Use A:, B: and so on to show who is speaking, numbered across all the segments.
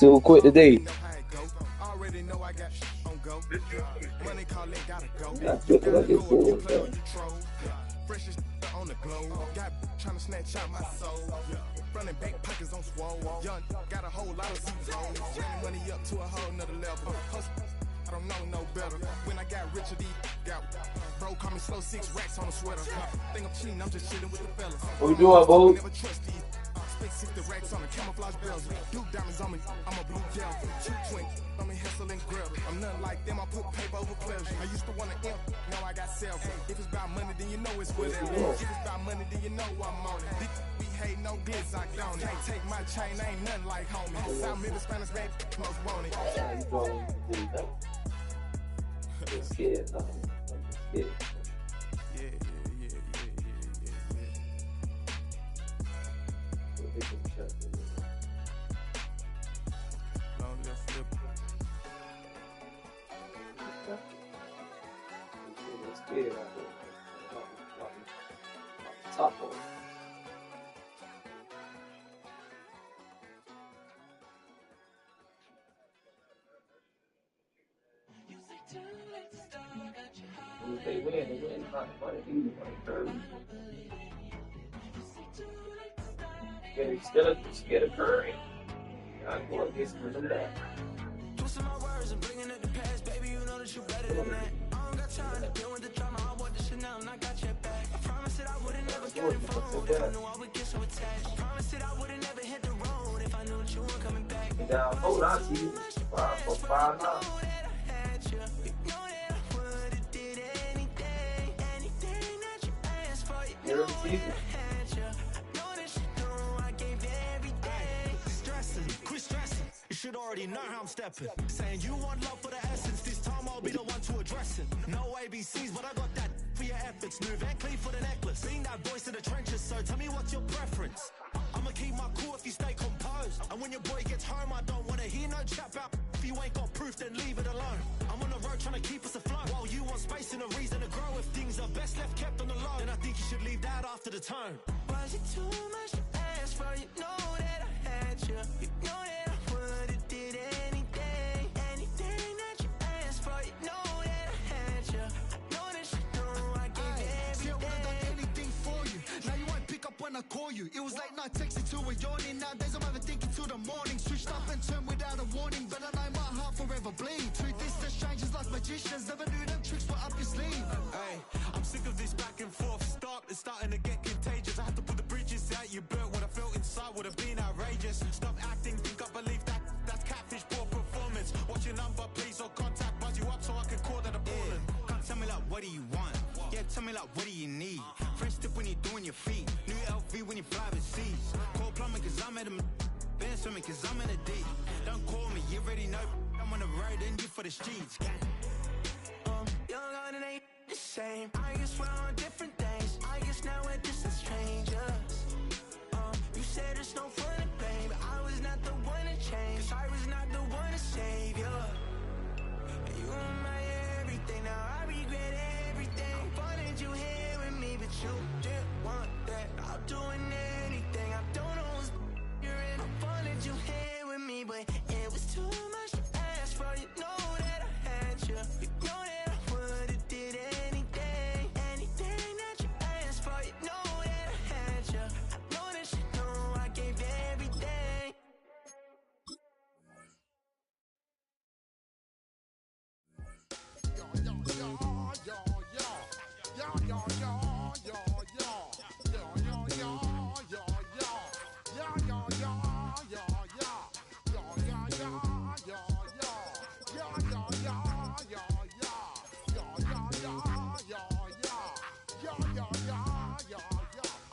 A: Too quick today. I feel like it's full, bro.
B: On the globe, got trying to snatch out my soul. Running back pockets on swole. Young, got a whole lot of seats on. Running money up to a whole nother level. I don't know no better. When I got rich, these got bro call me slow 6 racks on a sweater. Think I'm cheating, I'm just chilling with the fellas.
A: What you doing, bro?
B: Never trust these. Space 60 racks on a camouflage bells. Blue diamonds on me, I'm a blue gel. 220 on me, hustle and grill. I'm nothing like them, I put paper over pleasure. I used to want to imp, now I got self. If it's about money, then you know it's what it is. If it's about money, then you know I'm on it. We hate no glitz, I don't. Can't take my chain, ain't nothing like homie. South Middle Spanish, baby, most want it.
A: I'm scared, no. I'm scared. Top one. If they win not money either, like 30. Scared of Curry. I go against him and that.
C: Twisting my words and bringing it to pass, baby. You know that you better than that. I don't got time to deal with the drama. I want the Chanel and I got your back. I promised that I wouldn't never get involved if I knew I would get so attached. I promised that I wouldn't never hit the road if I knew that you weren't coming back.
A: Now, hold on to you. 5 now. You're in the season.
C: Quit stressing, you should already know how I'm stepping. Saying you want love for the essence, this time I'll be the one to address it. No ABCs, but I got that for your efforts. New Van Cleef for the necklace. Being that voice in the trenches, so tell me what's your preference. I'ma keep my cool if you stay composed. And when your boy gets home, I don't wanna hear no chat about. If you ain't got proof, then leave it alone. I'm on the road trying to keep us afloat. While you want space and a reason to grow. If things are best left kept on the low, then I think you should leave that after the tone. Was it too much to ask for? You know that I had you. You know that I would've did anything. Anything that you asked for. You know that I had you. I know that you know I gave you everything.
D: See, I would've done anything for you. Now you won't pick up when I call you. It was late night texting to a yawning. Nowadays I'm overthinking till the morning. Switched up and turned without a warning, but I know my heart forever bleed. Truth is the strangers like magicians. Never knew them tricks were up your sleeve.
C: Hey, I'm sick of this back and forth. It's starting to get contagious. I had to put the bridges out. You built what I felt inside would have been outrageous. Stop acting, think I believe that. That's catfish, poor performance. Watch your number, please, or contact. Buzz you up so I can call that a ballin'. Can't tell me like, what do you want? Yeah, tell me like, what do you need? French tip when you're doing your feet. New LV when you fly overseas. Call plumbing cause I'm at a been swimming cause I'm in a deep. Don't call me, you already know. I'm on the road and you for the streets. Young on and ain't the same. I guess we're on different days. I guess now we're distant strangers. You said there's no fun to blame, but I was not the one to change. Cause I was not the one to save you. And you were my everything. Now I regret everything. I wanted you here with me, but you didn't want that. I'm doing anything. I don't know what's you're in. I wanted you here with me, but it was too much to ask for. You know that I had you. You know that I would've did anything. Anything that you asked for. You know that I had you. I know that you know I gave you everything.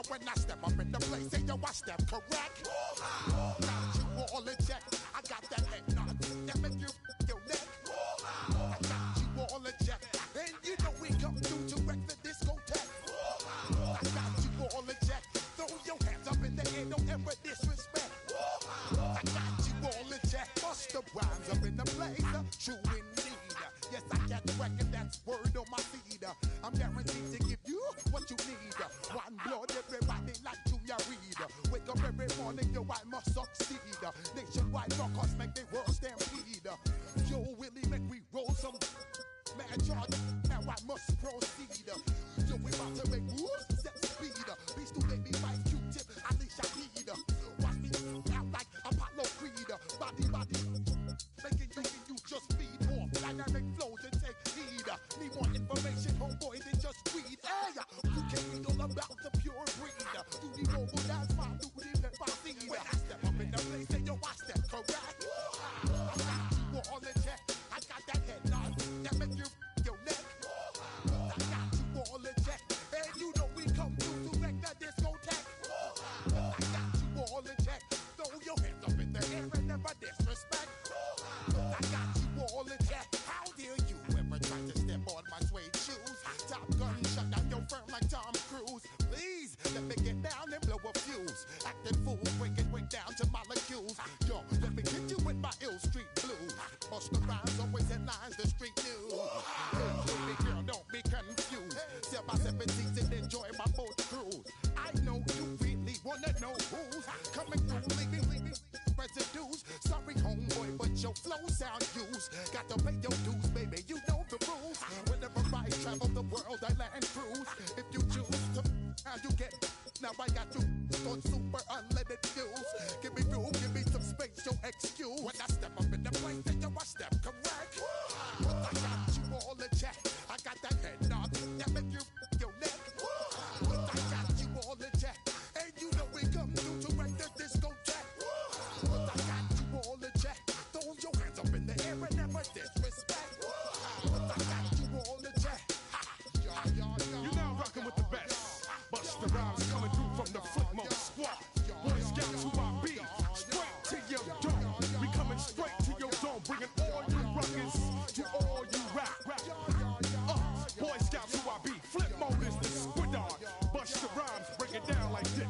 E: When I step up in the place, say yo, I step correct. Got you all in check. I got that neck, that make you your neck. I got you all in check. And you know we come through to wreck the discotheque. I got you all in check. Throw your hands up in the air, don't ever disrespect. I got you all in check. Bust the rhymes up in the place. True indeed. Yes, I get reckon that's word on my feed. I'm guaranteed to give you what you need. One blood, everybody like Junior Reed. Wake up every morning, yo, I must succeed. Nationwide rockers make the world stampede. Yo, Willie, make we roll some mad charge. Now I must proceed. Yo, we about to make moves, set speed. Beast to baby, fight Q-tip, Alicia Heed. Watch me out like Apollo Creed. Body, making you just feed off dynamic flows and take heed. Need more information, homeboy, than just weed. Hey, you can read all about the pure breed. You need mobile, that's my duty, pepper seed. When I step up in the place, say yo, I step correct. I got you all in check. I got that head nod that make you your neck. I got you all in check. And you know we come through to wreck the discotheque. I got you all in check. Throw your hands up in the air and never disrespect. I got you all in check. How dare you ever try to step on my suede shoes? Top Gun shut down your firm like Tom Cruise. Please let me get down and blow a fuse. Acting fool, break it way down to molecules. Yo, let me get you with my ill street blues. Busta Rhymes always headlines the street news. Hey, baby girl, don't be confused. Sell my 17s and enjoy my boat cruise. I know you really wanna know who's coming through, leaving residues. Sorry, homeboy, but your flow sound used. Got to pay your dues, baby. You know the rules. Whenever I travel the world, I land cruise. If you choose to, how you get? Now I got you on super unlimited views. Give me room, give me some space, your excuse. When I step up in the place, then yo, I step correct. But I got you all in check. I got that head knock that make you your neck. But I got you all in check. And you know we come through to wreck the discotheque. But I got you all in check. Throw your hands up in the air and never disrespect. But I got you all in check.
B: You're now rocking with the best. Busta Rhymes coming through from the Flipmode Squad. Boy Scouts who I be, straight to your dome. We coming straight to your dome, bringing all you ruckus to all you rap. Boy Scouts who I be, Flipmode is the squid dog. Busta Rhymes break it down like this.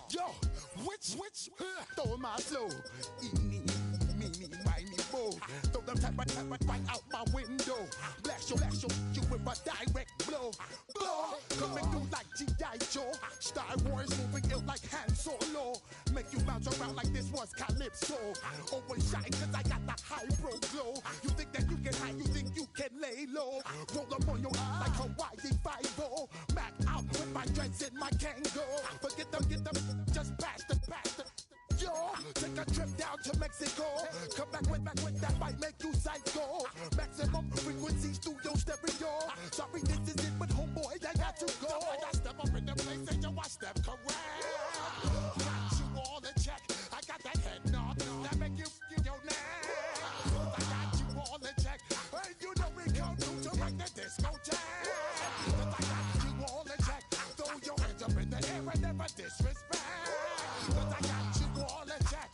E: Yo, which, throw my flow. Eeny, meeny, miny, mo. Throw them type right out my window. Blast you with a direct blow. Coming through like G.I. Joe. Star Wars moving ill like Han Solo. Make you bounce around like this was Calypso. Always shine cause I got the high pro glow. You think that you can hide, you think you can lay low. Roll up on your eye like Hawaii 5-0. Mac out with my dreads in my Kango. Forget them, just pass the. Yo, take a trip down to Mexico. Come back with that might make you psycho. Maximum frequency studio stereo. Sorry, this is it, but homeboy, I got to go. I step up in the place and yo, I step correct. Got you all in check. I got that head knock that make you your neck. I got you all in check. And you know we come through to wreck the discotheque. I got you all in check. Throw your hands up in the air and never disrespect. I got you all in check.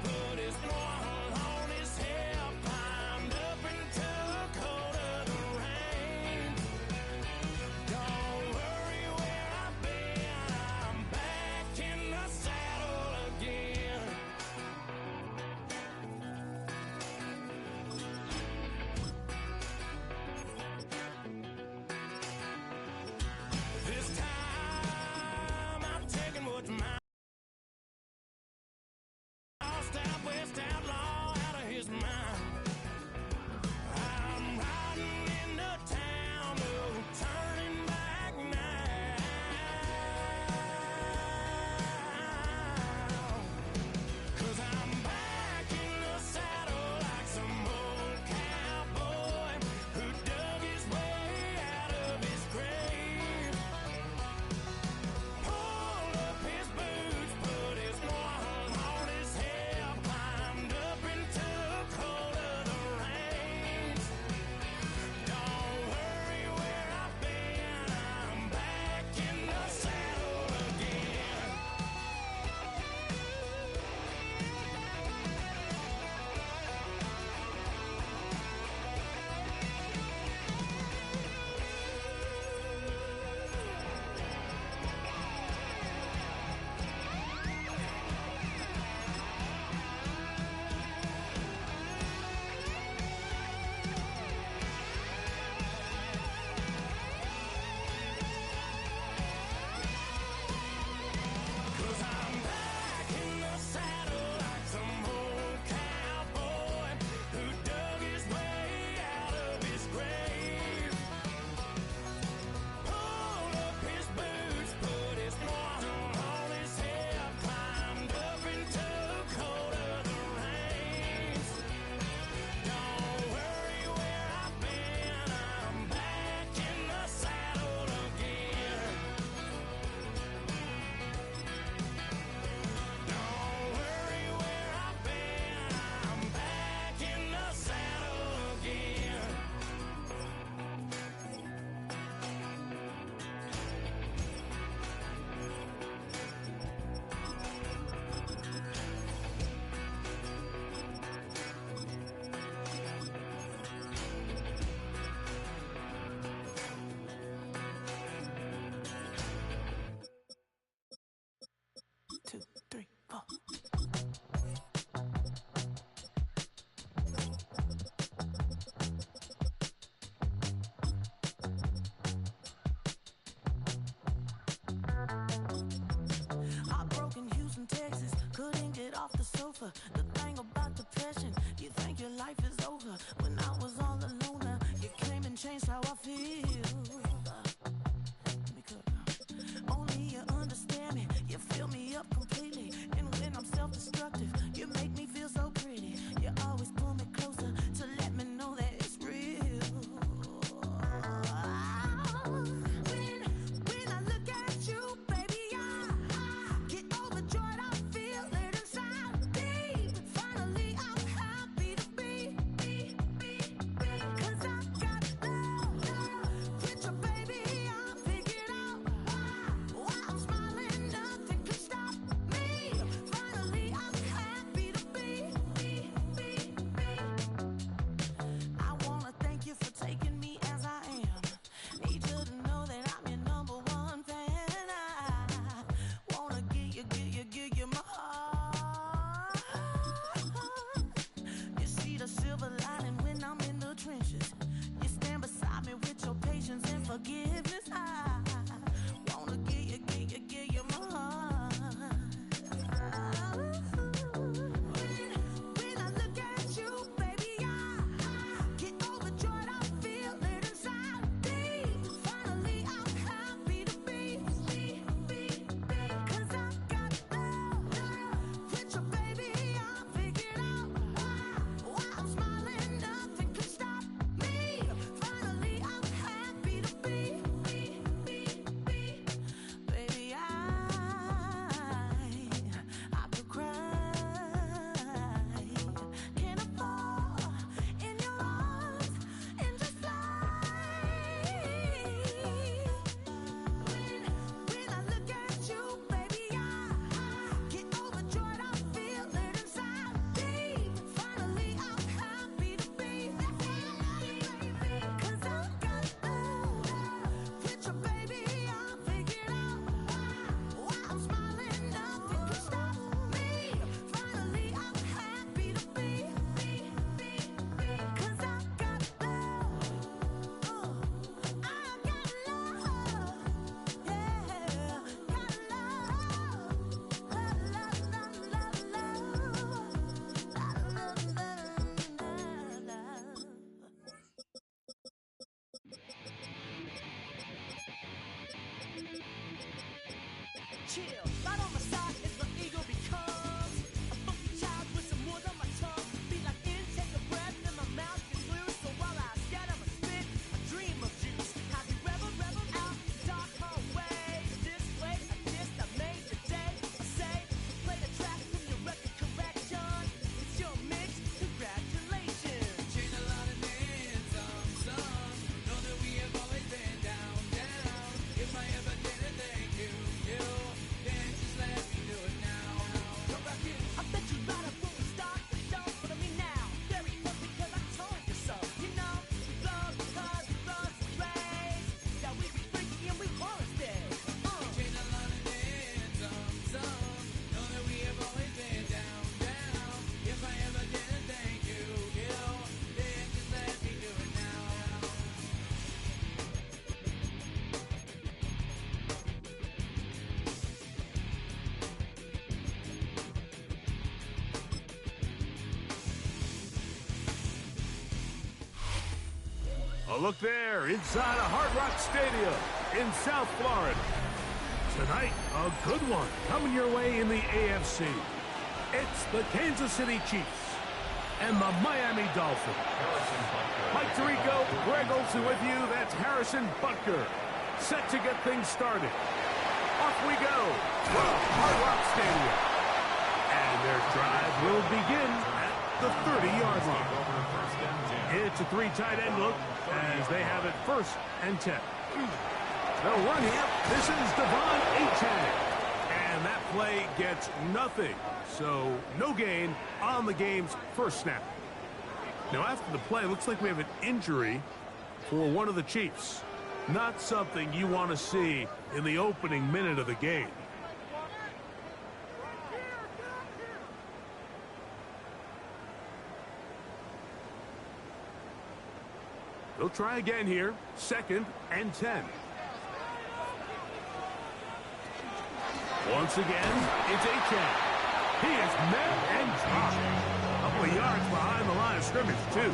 F: Put his one on his hip, climbed up into a coat When I was all alone, you came and changed how I feel. Let me cook now. Only you understand me, you fill me up completely. And when I'm self-destructive, you make me feel so pretty. You always pull me closer to let me know that it's real. When I look at you, baby, I get overjoyed. I feel it inside me. Finally, I'm happy to be. 'Cause I got love with your baby. I figured out why I'm smiling. Nothing can stop me. Finally, I'm happy to be. I wanna thank you for taking me as I am. Need you to know that I'm your number one fan. I wanna give you my heart. You see the silver lining when I'm in the trenches. You stand beside me with your patience and forgiveness. I wanna give you my heart. When I look at you, baby, I get overjoyed. I feel it inside me. Finally, I'm happy to be. 'Cause I got love with your baby. I figured out why I'm smiling. Nothing can stop me. Finally, I'm happy to be. Baby, I could cry. Can I fall in your arms and just fly? When I look at you, baby, I get overjoyed. I feel it inside me. Finally, I'm happy to be. 'Cause I got love with your baby. I figured out why I'm smiling. Nothing can stop me. Finally, I'm happy to be. 'Cause I got love. I got love. Yeah, got love. Chill, right on my side is my ego becomes a funky child with some words on my tongue. Be like intake a breath and my mouth gets loose. So while I scatter my spit, I dream of juice. How you rebel out the dark hallway. This way, I kissed, I made the day. I say, play the track from your record collection. It's your mix, congratulations.
G: Chain a lot of names, some know that we have always been down. If I ever did a thank you, then just let me do it now. Come back in.
F: I bet you right up when we start the show. But I mean now, very close because I told you so. You know, we love because we run some plays. Yeah, we be freaky and we wanna stay.
G: Chain a lot of names, some know that we have always been down. If I ever did a thank you, then just let me do it now.
H: A look there inside a Hard Rock Stadium in South Florida. Tonight, a good one coming your way in the AFC. It's the Kansas City Chiefs and the Miami Dolphins. Mike Tirico, Greg Olsen with you. That's Harrison Butker. Set to get things started. Off we go from Hard Rock Stadium. And their drive will begin at the 30-yard line. It's a 3 tight end look as they have it 1st and 10. They'll run him. This is Devon Achane. And that play gets nothing. So no gain on the game's first snap. Now after the play, looks like we have an injury for one of the Chiefs. Not something you want to see in the opening minute of the game. They'll try again here. 2nd and 10. Once again, it's Achane. He is met and dropped. A couple of yards behind the line of scrimmage, too.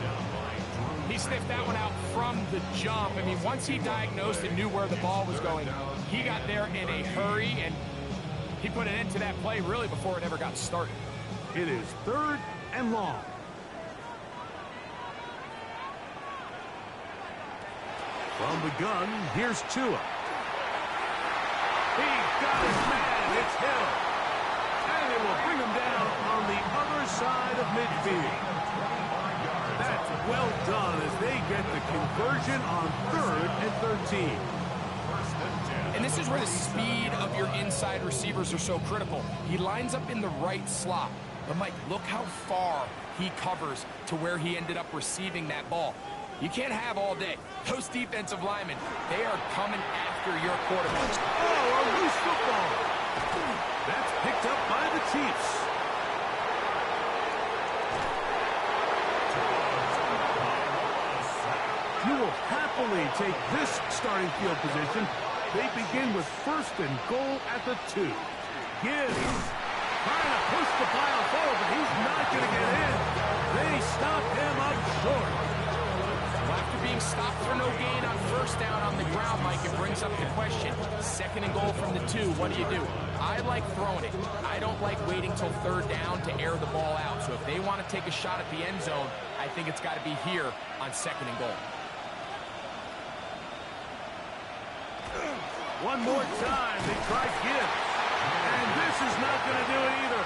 I: He sniffed that one out from the jump. I mean, once he diagnosed and knew where the ball was going, he got there in a hurry, and he put an end to that play really before it ever got started.
H: It is 3rd and long. From the gun, here's Tua. He got his man. It's Hill. And it will bring him down on the other side of midfield. That's well done as they get the conversion on 3rd and 13.
I: And this is where the speed of your inside receivers are so critical. He lines up in the right slot. But, Mike, look how far he covers to where he ended up receiving that ball. You can't have all day. Those defensive linemen, they are coming after your quarterback.
H: Oh, a loose football. That's picked up by the Chiefs. You will happily take this starting field position. They begin with 1st and goal at the 2. Gibbs trying to push the pile forward, but he's not going to get in. They stop him up short.
I: Well, after being stopped for no gain on 1st down on the ground, Mike, it brings up the question. 2nd and goal from the 2, what do you do? I like throwing it. I don't like waiting till 3rd down to air the ball out. So if they want to take a shot at the end zone, I think it's got to be here on 2nd and goal.
H: One more time, they try Gibbs. And this is not going to do it either.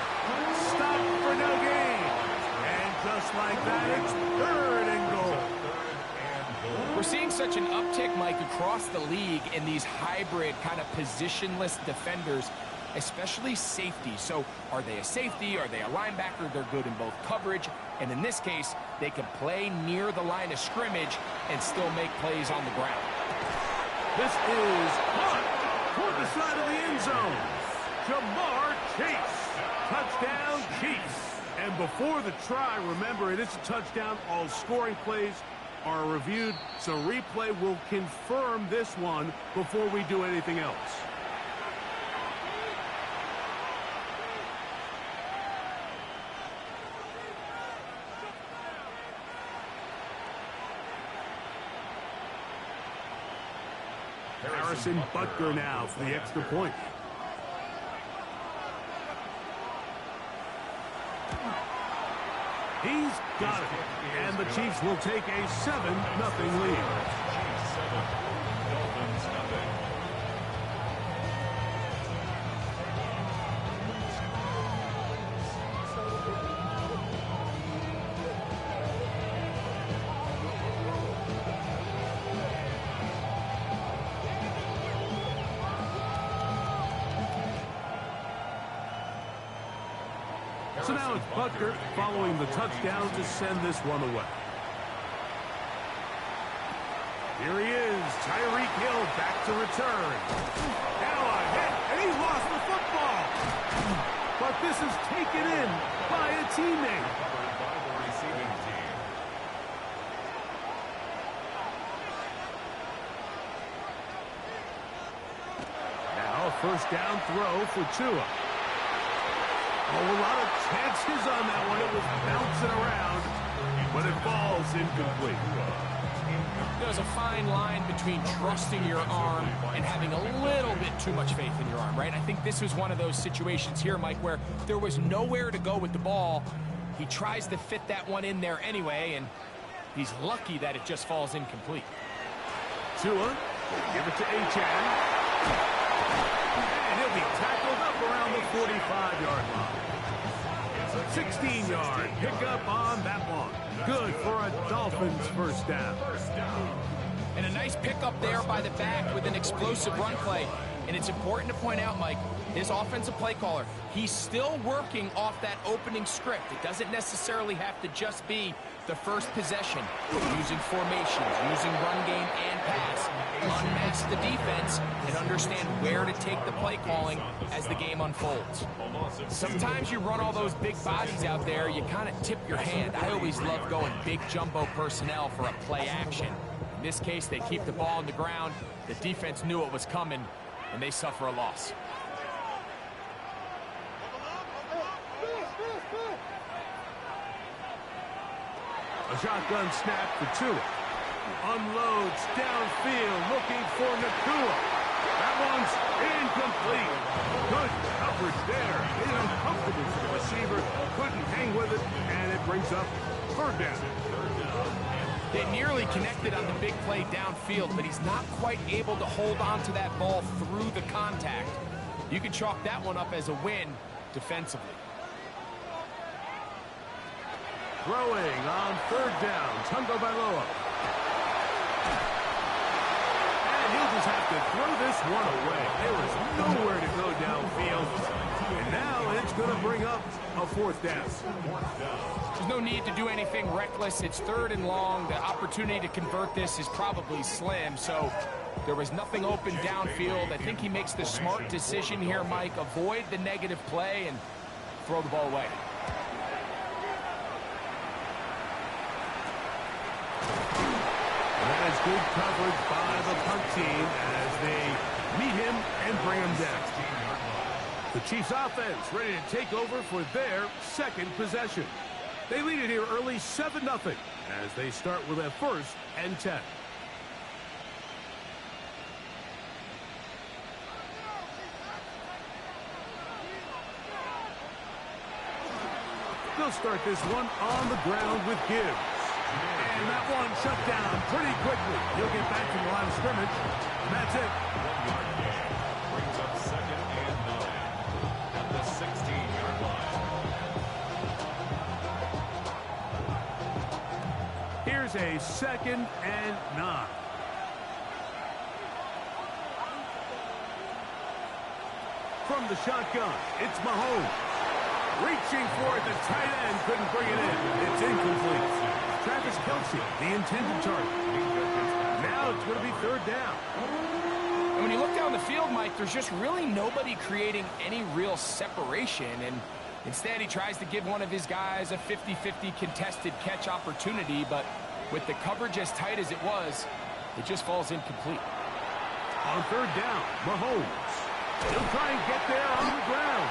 H: Stop for no gain. And just like that, it's 3rd and goal.
I: We're seeing such an uptick, Mike, across the league in these hybrid kind of positionless defenders, especially safety. So are they a safety? Are they a linebacker? They're good in both coverage. And in this case, they can play near the line of scrimmage and still make plays on the ground.
H: This is caught toward the side of the end zone. Jamar Chase. Touchdown, Chiefs. And before the try, remember, it is a touchdown. All scoring plays are reviewed, so replay will confirm this one before we do anything else. Harrison Butker now for the extra point. He's got it. And the Chiefs will take a 7-0 lead. So now it's Butker following the touchdown to send this one away. Here he is, Tyreek Hill back to return. Now a hit, and he lost the football. But this is taken in by a teammate. Now a 1st down throw for Tua. Oh, a lot of chances on that one. It was bouncing around, but it falls incomplete.
I: There's a fine line between trusting your arm and having a little bit too much faith in your arm, right? I think this was one of those situations here, Mike, where there was nowhere to go with the ball. He tries to fit that one in there anyway, and he's lucky that it just falls incomplete.
H: Tua, give it to Achane. And he'll be tackled up around the 45-yard line. 16-yard pickup on that one. Good for a Dolphins 1st down.
I: And a nice pickup there by the back with an explosive run play. And it's important to point out, Mike, his offensive play caller, he's still working off that opening script. It doesn't necessarily have to just be the first possession. Using formations, using run game and pass. Unmask the defense and understand where to take the play calling as the game unfolds. Sometimes you run all those big bodies out there, you kind of tip your hand. I always love going big jumbo personnel for a play action. In this case, they keep the ball on the ground. The defense knew it was coming, and they suffer a loss.
H: A shotgun snap for Tua. Unloads downfield, looking for Nakua. That one's incomplete. Good coverage there. It is uncomfortable for the receiver. Couldn't hang with it, and it brings up third down.
I: They nearly connected on the big play downfield, but he's not quite able to hold on to that ball through the contact. You can chalk that one up as a win defensively.
H: Throwing on third down, Tungo Bailoa. And he'll just have to throw this one away. There is nowhere to go downfield. And now it's going to bring up a fourth down.
I: There's no need to do anything reckless. It's third and long. The opportunity to convert this is probably slim, so there was nothing open downfield. I think he makes the smart decision here, Mike. Avoid the negative play and throw the ball away.
H: And that is good coverage by the punt team as they meet him and bring him down. The Chiefs offense ready to take over for their second possession. They lead it here early 7-0 as they start with a 1st and 10. They'll start this one on the ground with Gibbs. And that one shut down pretty quickly. He'll get back to the line of scrimmage. And that's it.
J: Brings up 2nd and 9 at the 16-yard line.
H: Here's a 2nd and 9. From the shotgun, it's Mahomes. Reaching for it, the tight end couldn't bring it in. It's incomplete. Travis Kelce, the intended target. Now it's going to be third down.
I: And when you look down the field, Mike, there's just really nobody creating any real separation. And instead, he tries to give one of his guys a 50-50 contested catch opportunity. But with the coverage as tight as it was, it just falls incomplete.
H: On third down, Mahomes. He'll try and get there on the ground.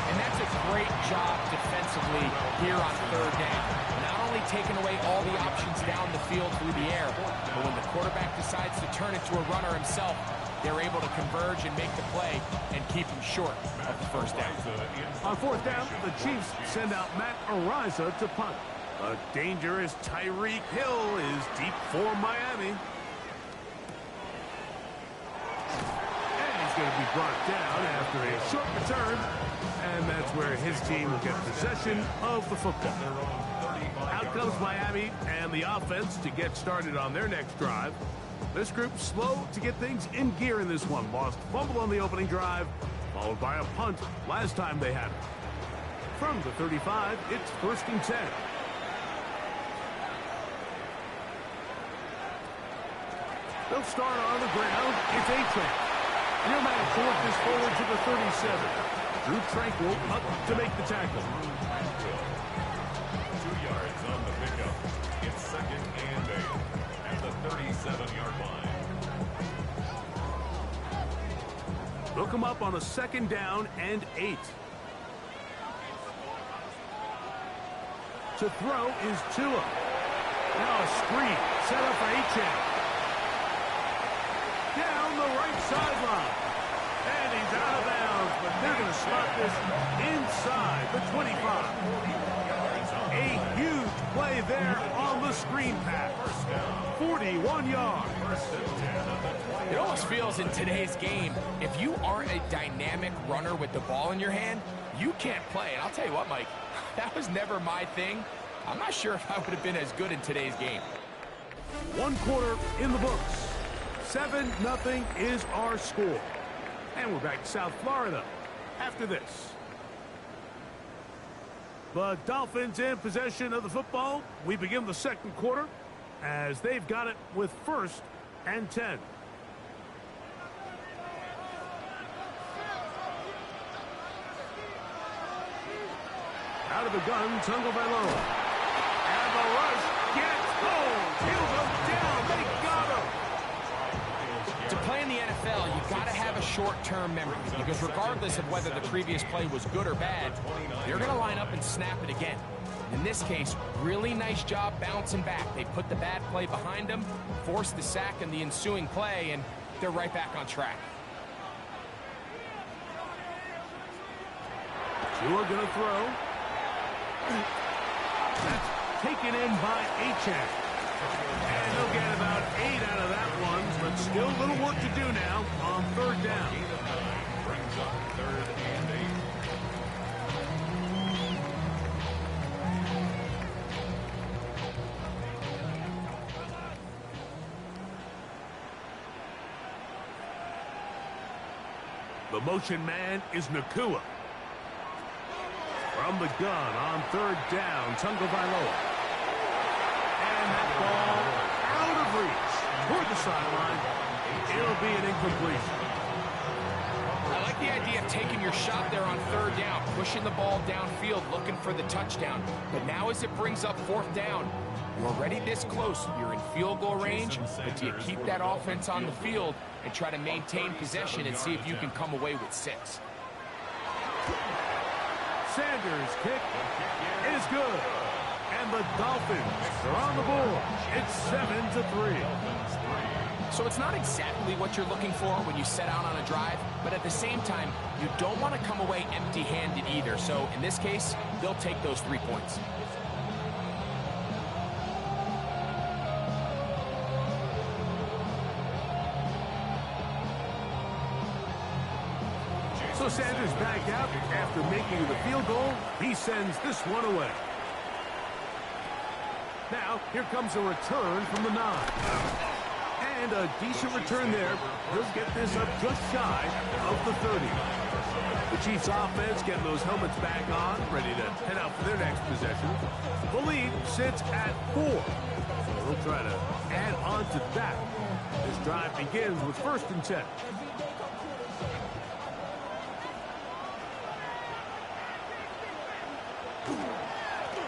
I: And that's a great job defensively here on third down. Not only taking away all the options down the field through the air, but when the quarterback decides to turn it to a runner himself, they're able to converge and make the play and keep him short of the first down.
H: On fourth down, the Chiefs send out Matt Araiza to punt. A dangerous Tyreek Hill is deep for Miami. And he's going to be brought down after a short return. And that's where his team will get possession of the football. Out comes Miami and the offense to get started on their next drive. This group slow to get things in gear in this one. Lost fumble on the opening drive, followed by a punt last time they had it. From the 35, it's 1st and 10. They'll start on the ground. It's A-Train. He'll manage to work this forward to the 37. Drew Tranquil up to make the tackle.
J: 2 yards on the pickup. It's 2nd and 8 at the 37-yard line.
H: They'll come up on a 2nd down and 8. To throw is Tua. Now a screen set up for Achane. Down the right sideline. And he's out of bounds, but they're going to start this inside the 25. A huge play there on the screen pass. 41 yards.
I: It almost feels in today's game, if you aren't a dynamic runner with the ball in your hand, you can't play. And I'll tell you what, Mike, that was never my thing. I'm not sure if I would have been as good in today's game.
H: 1 quarter in the books. 7-0 is our score. And we're back to South Florida after this. The Dolphins in possession of the football. We begin the 2nd quarter as they've got it with 1st and 10. Out of the gun, Tungo Bailoa. And the rush gets home. He'll go down. They got him.
I: To play in the NFL, you've got to have a short-term memory because regardless of whether the previous play was good or bad, you're going to line up and snap it again. In this case, really nice job bouncing back. They put the bad play behind them, forced the sack in the ensuing play, and they're right back on track.
H: Tua gonna throw. That's taken in by Achane. And they'll get about 8 out of that one, but still a little work to do now on third down.
J: Brings up 3rd and 8.
H: The motion man is Nacua. From the gun on third down, Tagovailoa. And that ball out of reach toward the sideline. It'll be an incompletion.
I: I like the idea of taking your shot there on third down, pushing the ball downfield, looking for the touchdown. But now as it brings up fourth down, you're already this close. You're in field goal range, but do you keep that offense on the field and try to maintain possession and see if you can come away with 6?
H: Sanders' kick is good. And the Dolphins are on the board. It's 7-3.
I: So it's not exactly what you're looking for when you set out on a drive, but at the same time, you don't want to come away empty-handed either. So in this case, they'll take those 3 points.
H: So Sanders back out after making the field goal. He sends this one away. Now, here comes a return from the 9. And a decent return there. He'll get this up just shy of the 30. The Chiefs offense getting those helmets back on, ready to head out for their next possession. The lead sits at 4. So they'll try to add on to that. This drive begins with 1st and 10.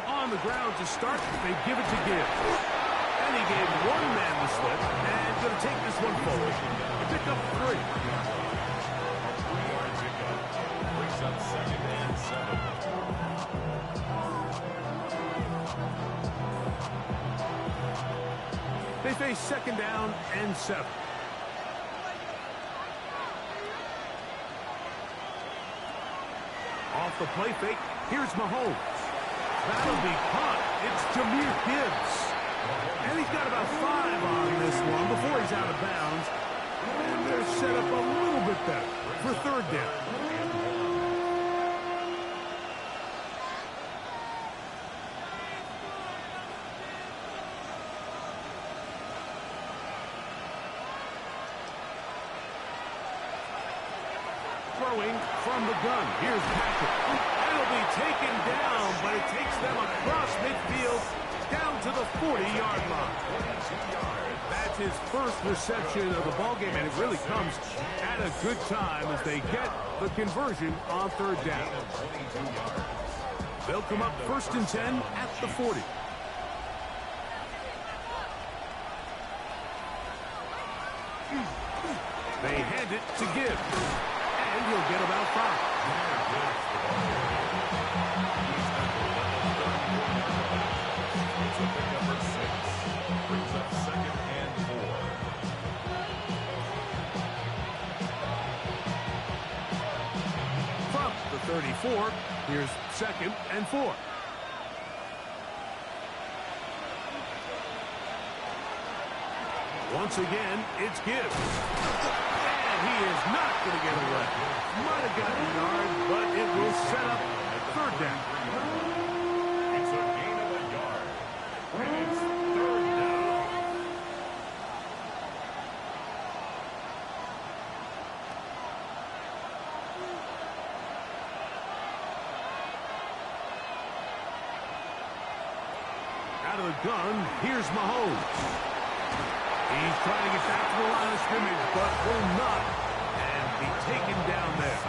H: On the ground to start, they give it to Gibbs. And he gave one man the slip, and going to take this one forward. Pick up 3.
J: 3-yard pickup. Brings up 2nd and 7.
H: They face 2nd down and 7. Off the play fake, here's Mahomes. That'll be caught. It's Jahmyr Gibbs. And he's got about 5 on this one before he's out of bounds. And they're set up a little bit better for 3rd down. Throwing from the gun. Here's Patrick. It'll be taken down, but it takes them across midfield down to the 40-yard line. That's his first reception of the ballgame, and it really comes at a good time as they get the conversion on 3rd down. They'll come up 1st and 10 at the 40. They hand it to Gibbs. And he'll get about 5.
J: It's a pickup for 6. Brings up 2nd and 4.
H: From the 34, here's 2nd and 4. Once again, it's Gibbs. He is not going to get away. Might have gotten a yard, but it will set up 3rd down.
J: It's a gain of a yard. And it's 3rd down.
H: Out of the gun, here's Mahomes. He's trying to get back to the line of scrimmage, but will not, and be taken down there.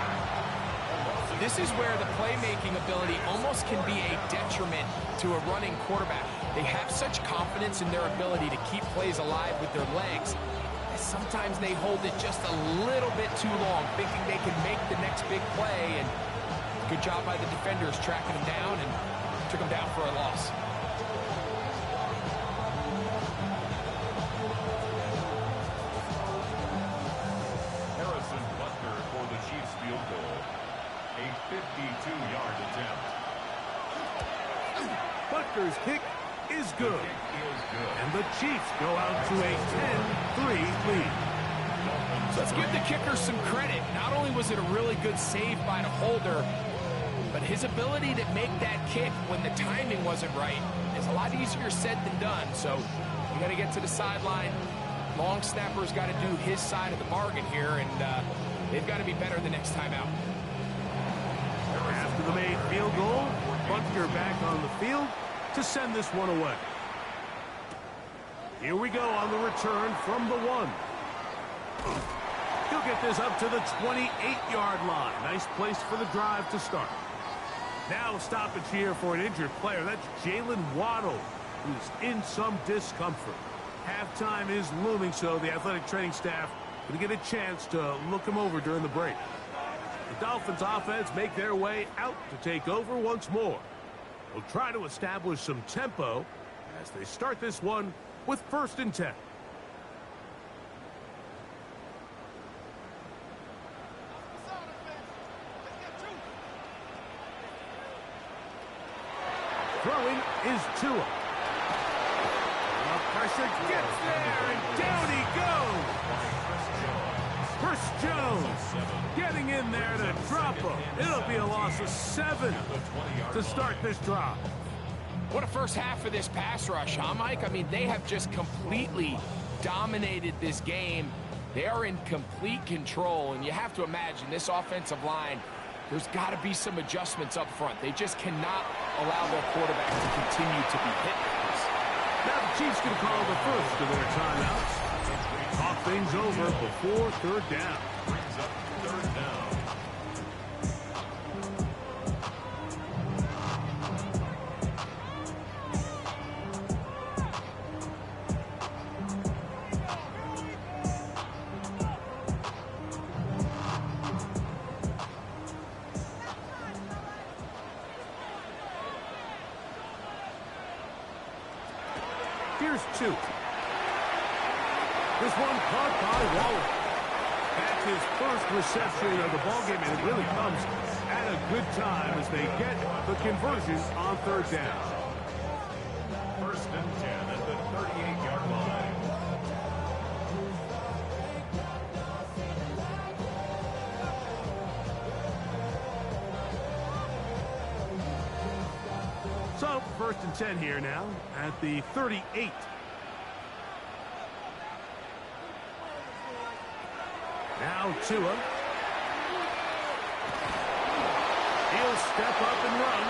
I: This is where the playmaking ability almost can be a detriment to a running quarterback. They have such confidence in their ability to keep plays alive with their legs. Sometimes they hold it just a little bit too long, thinking they can make the next big play, and good job by the defenders tracking them down and took him down for a loss.
J: Harrison Butker for the Chiefs field goal. A 52-yard attempt.
H: Butker's kick is good.
J: The kick is good.
H: And the Chiefs go out to a 10-3 lead.
I: So let's give the kicker some credit. Not only was it a really good save by the holder, but his ability to make that kick when the timing wasn't right is a lot easier said than done. So you got to get to the sideline. Long snapper's got to do his side of the bargain here, and they've got to be better the next time out.
H: After the made field goal, Butker back on the field to send this one away. Here we go on the return from the 1. He'll get this up to the 28-yard line. Nice place for the drive to start. Now stoppage here for an injured player. That's Jalen Waddle, who's in some discomfort. Halftime is looming, so the athletic training staff going to get a chance to look him over during the break. The Dolphins offense make their way out to take over once more. They'll try to establish some tempo as they start this one with 1st and 10. Throwing is Tua. The pressure gets there, and down he goes. Chris Jones getting in there to drop him. It'll be a loss of 7 to start this drive.
I: What a first half for this pass rush, huh, Mike? I mean, they have just completely dominated this game. They are in complete control, and you have to imagine this offensive line, there's got to be some adjustments up front. They just cannot allow their quarterback to continue to be hit like this.
H: Now the Chiefs can call the first of their timeouts. Talk things over before 3rd down.
J: Brings up 3rd down.
H: Here's 2. This one caught by Waller. That's his first reception of the ballgame, and it really comes at a good time as they get the conversion on 3rd down.
J: 1st and 10 at the 38-yard line.
H: So, 1st and 10 here now at the 38. Now Tua. He'll step up and run.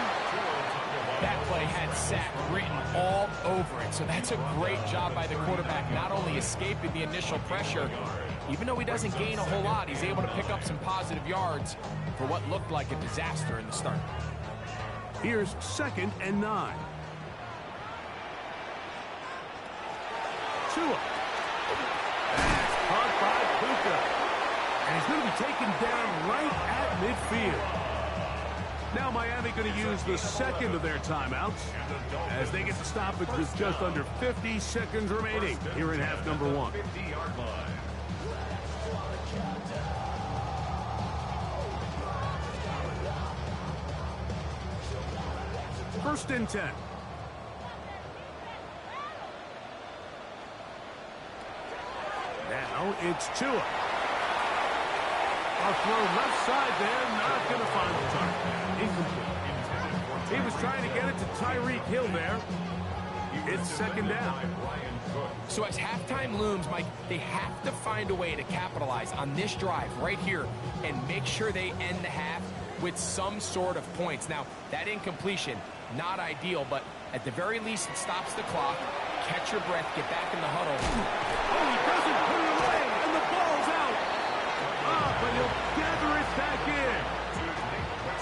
I: That play had sack written all over it, so that's a great job by the quarterback, not only escaping the initial pressure, even though he doesn't gain a whole lot, he's able to pick up some positive yards for what looked like a disaster in the start.
H: Here's 2nd and 9. Tua. That's caught by Puka. And he's going to be taken down right at midfield. Now Miami going to use the 2nd of their timeouts as they get the stoppage with just under 50 seconds remaining here in half number 1.
J: 50-yard line.
H: First and 10. Now it's Tua. A throw left side there, not going to find the target. Incomplete. He was trying to get it to Tyreek Hill there. It's 2nd down.
I: So as halftime looms, Mike, they have to find a way to capitalize on this drive right here and make sure they end the half with some sort of points. Now, that incompletion, not ideal, but at the very least, it stops the clock. Catch your breath, get back in the huddle.
H: Oh, he doesn't put it away, and the ball's out. But he'll gather it back in.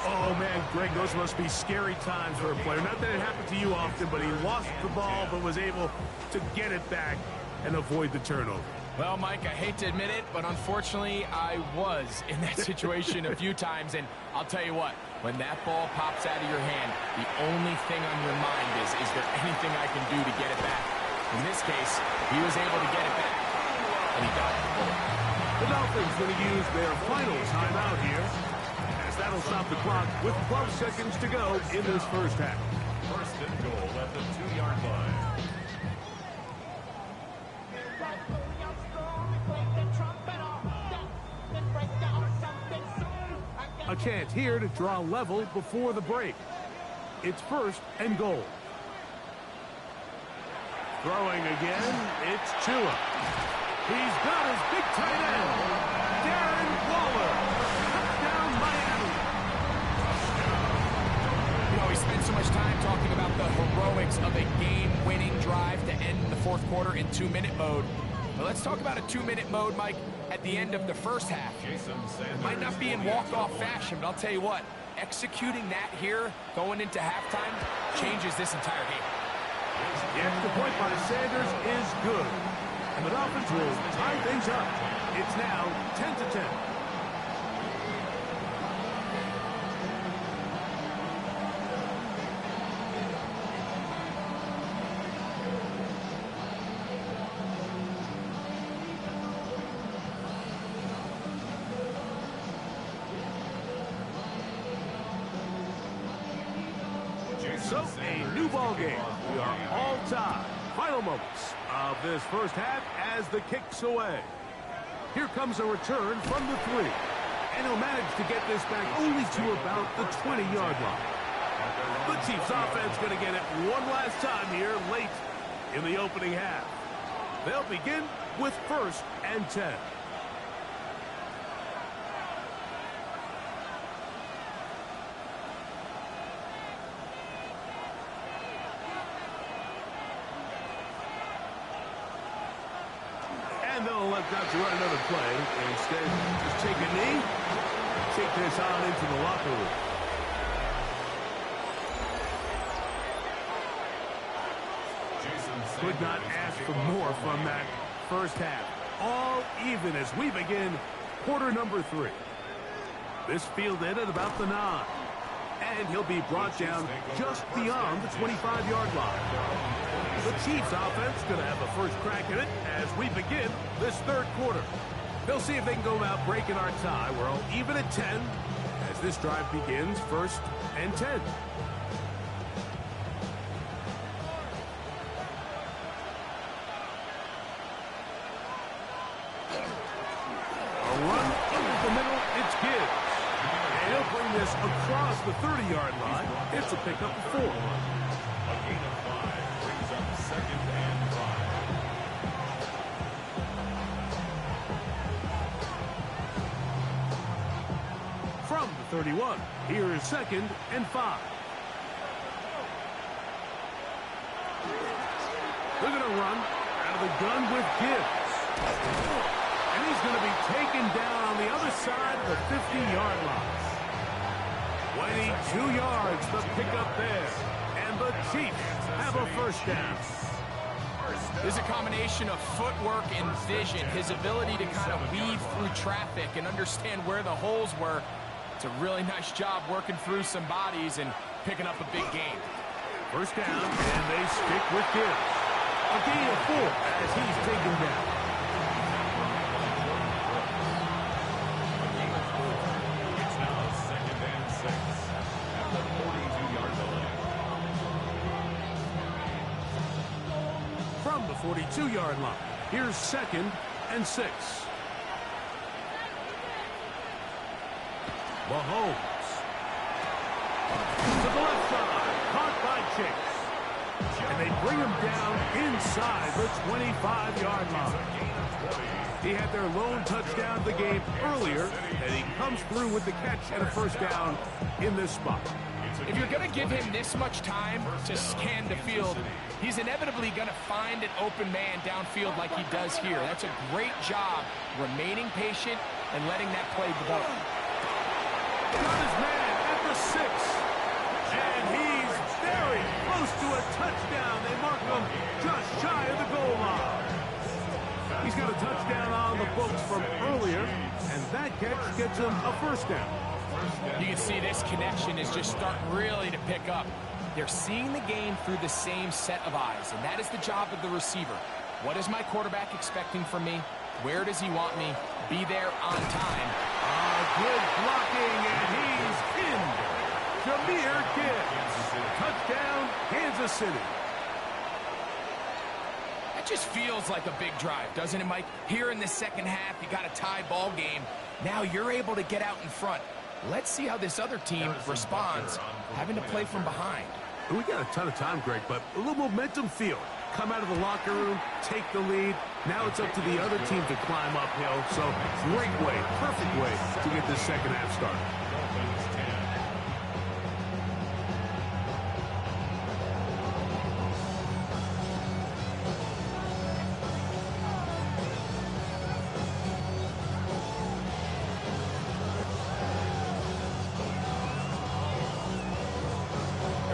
H: Oh, man, Greg, those must be scary times for a player. Not that it happened to you often, but he lost the ball but was able to get it back and avoid the turnover.
I: Well, Mike, I hate to admit it, but unfortunately, I was in that situation a few times, and I'll tell you what, when that ball pops out of your hand, the only thing on your mind is there anything I can do to get it back? In this case, he was able to get it back, and he got it.
H: The Dolphins going to use their final timeout here, as that'll stop the clock with 12 seconds to go in this first half.
J: First and goal at the 2-yard line.
H: A chance here to draw level before the break. It's first and goal. Throwing again, it's Tua. He's got his big tight end, Darren Waller. Touchdown, Miami.
I: You know, we spend so much time talking about the heroics of a game-winning drive to end the fourth quarter in 2-minute mode. But let's talk about a 2-minute mode, Mike, at the end of the first half. It might not be in walk-off fashion, but I'll tell you what, executing that here, going into halftime, changes this entire game.
H: The extra point by Sanders is good. And the Dolphins will tie things up. It's now 10-10. So, a new ball game. We are all tied. Final moments of this first half as the kick's away. Here comes a return from the 3. And he'll manage to get this back only to about the 20-yard line. The Chiefs offense going to get it one last time here late in the opening half. They'll begin with first and 10. And they'll elect not to run another play. Instead, just take a knee, take this on into the locker room. Could not ask for more from that first half. All even as we begin quarter number 3. This fielded at about the 9. And he'll be brought down just beyond the 25-yard line. The Chiefs offense going to have a first crack at it as we begin this third quarter. They'll see if they can go about breaking our tie. We're all even at 10 as this drive begins first and 10. A run over the middle, it's Gibbs. And he'll bring this across the 30-yard line. It's a pickup of 4.
J: A gain of 5 brings up second and 5.
H: From the 31, here is second and 5. They're going to run out of the gun with Gibbs. And he's going to be taken down on the other side of the 50-yard line. 22 yards, the pickup there. And the Chiefs have a first down.
I: There's a combination of footwork and vision, his ability to kind of weave through traffic and understand where the holes were. It's a really nice job working through some bodies and picking up a big gain.
H: First down, and they stick with Gibbs. A gain of 4 as he's taken down.
J: It's now second and 6 at the 42-yard line.
H: From the 42-yard line, here's second and 6. Mahomes. To the left side, caught by Chase. And they bring him down inside the 25-yard line. He had their lone touchdown of the game earlier, and he comes through with the catch and a first down in this spot.
I: If you're going to give him this much time to scan the field, he's inevitably going to find an open man downfield like he does here. That's a great job remaining patient and letting that play develop.
H: Got his man at the 6. And he's very close to a touchdown. They mark him just shy of the goal line. He's got a touchdown folks from earlier, and that catch gets them a first down.
I: You can see this connection is just starting really to pick up. They're seeing the game through the same set of eyes, and that is the job of the receiver. What is my quarterback expecting from me? Where does he want me? Be there on time.
H: Good blocking, and he's in. Jahmyr Gibbs. Touchdown, Kansas City.
I: That just feels like a big drive, doesn't it, Mike? Here in the second half, you got a tie ball game. Now you're able to get out in front. Let's see how this other team responds, having to play from behind.
H: We got a ton of time, Greg, but a little momentum feel. Come out of the locker room, take the lead. Now it's up to the other team to climb uphill. So great way, perfect way to get this second half started.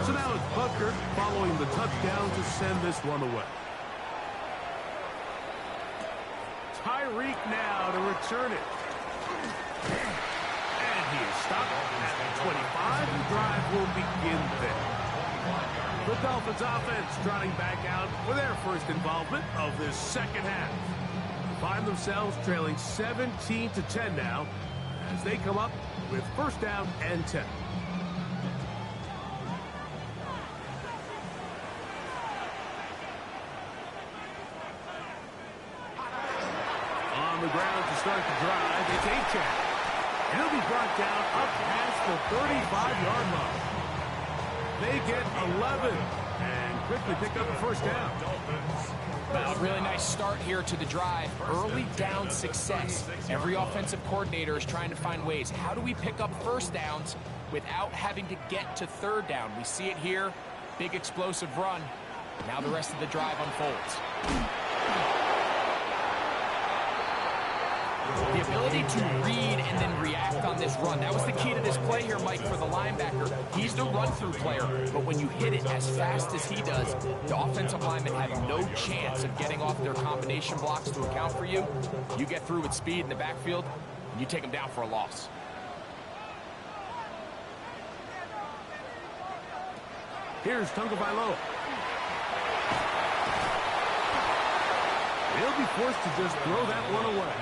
H: So now it's Butker following the touchdown to send this one away. Tyreek now to return it. And he is stopped at the 25. The drive will begin there. The Dolphins offense trotting back out for their first involvement of this second half. Find themselves trailing 17-10 now as they come up with first down and 10. On the ground to start the drive, it's Achane. He'll be brought down up past the 35-yard line. They get 11 and quickly pick up a first down.
I: Well, really nice start here to the drive. Early down success. Every offensive coordinator is trying to find ways. How do we pick up first downs without having to get to third down? We see it here. Big explosive run. Now the rest of the drive unfolds. The ability to read and then react on this run. That was the key to this play here, Mike, for the linebacker. He's the run-through player, but when you hit it as fast as he does, the offensive linemen have no chance of getting off their combination blocks to account for you. You get through with speed in the backfield, and you take them down for a loss.
H: Here's Tagovailoa. He'll be forced to just throw that one away.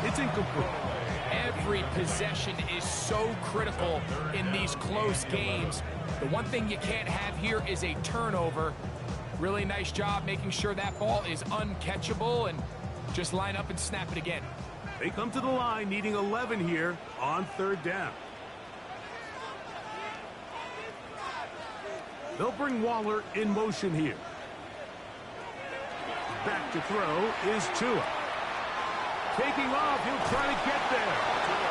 H: It's incomplete.
I: Every possession is so critical in these close games. The one thing you can't have here is a turnover. Really nice job making sure that ball is uncatchable and just line up and snap it again.
H: They come to the line needing 11 here on third down. They'll bring Waller in motion here. Back to throw is Tua. Taking off, he'll try to get there.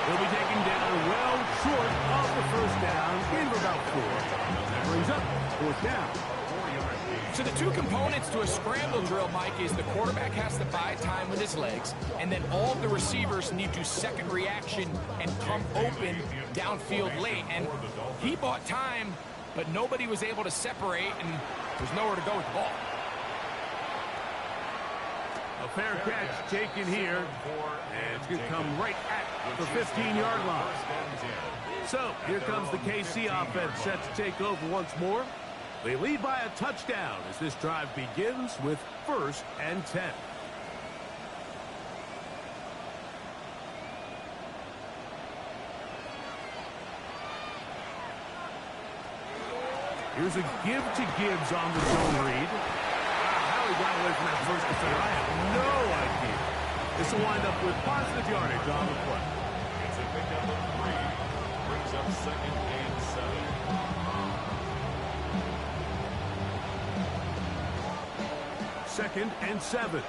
H: He'll be taken down well short of the first down, gain of about 4. That brings up fourth down.
I: So the two components to a scramble drill, Mike, is the quarterback has to buy time with his legs, and then all the receivers need to second reaction and come open downfield late. And he bought time, but nobody was able to separate, and there's nowhere to go with the ball.
H: A fair catch taken here, and it's going to come right at the 15-yard line. So here comes the KC offense set to take over once more. They lead by a touchdown as this drive begins with first and 10. Here's a give to Gibbs on the zone read. How he got away from that first defender, I have no idea. This will wind up with positive yardage on the play.
J: It's a pickup of 3. Brings up second and 7.
H: Second and 7.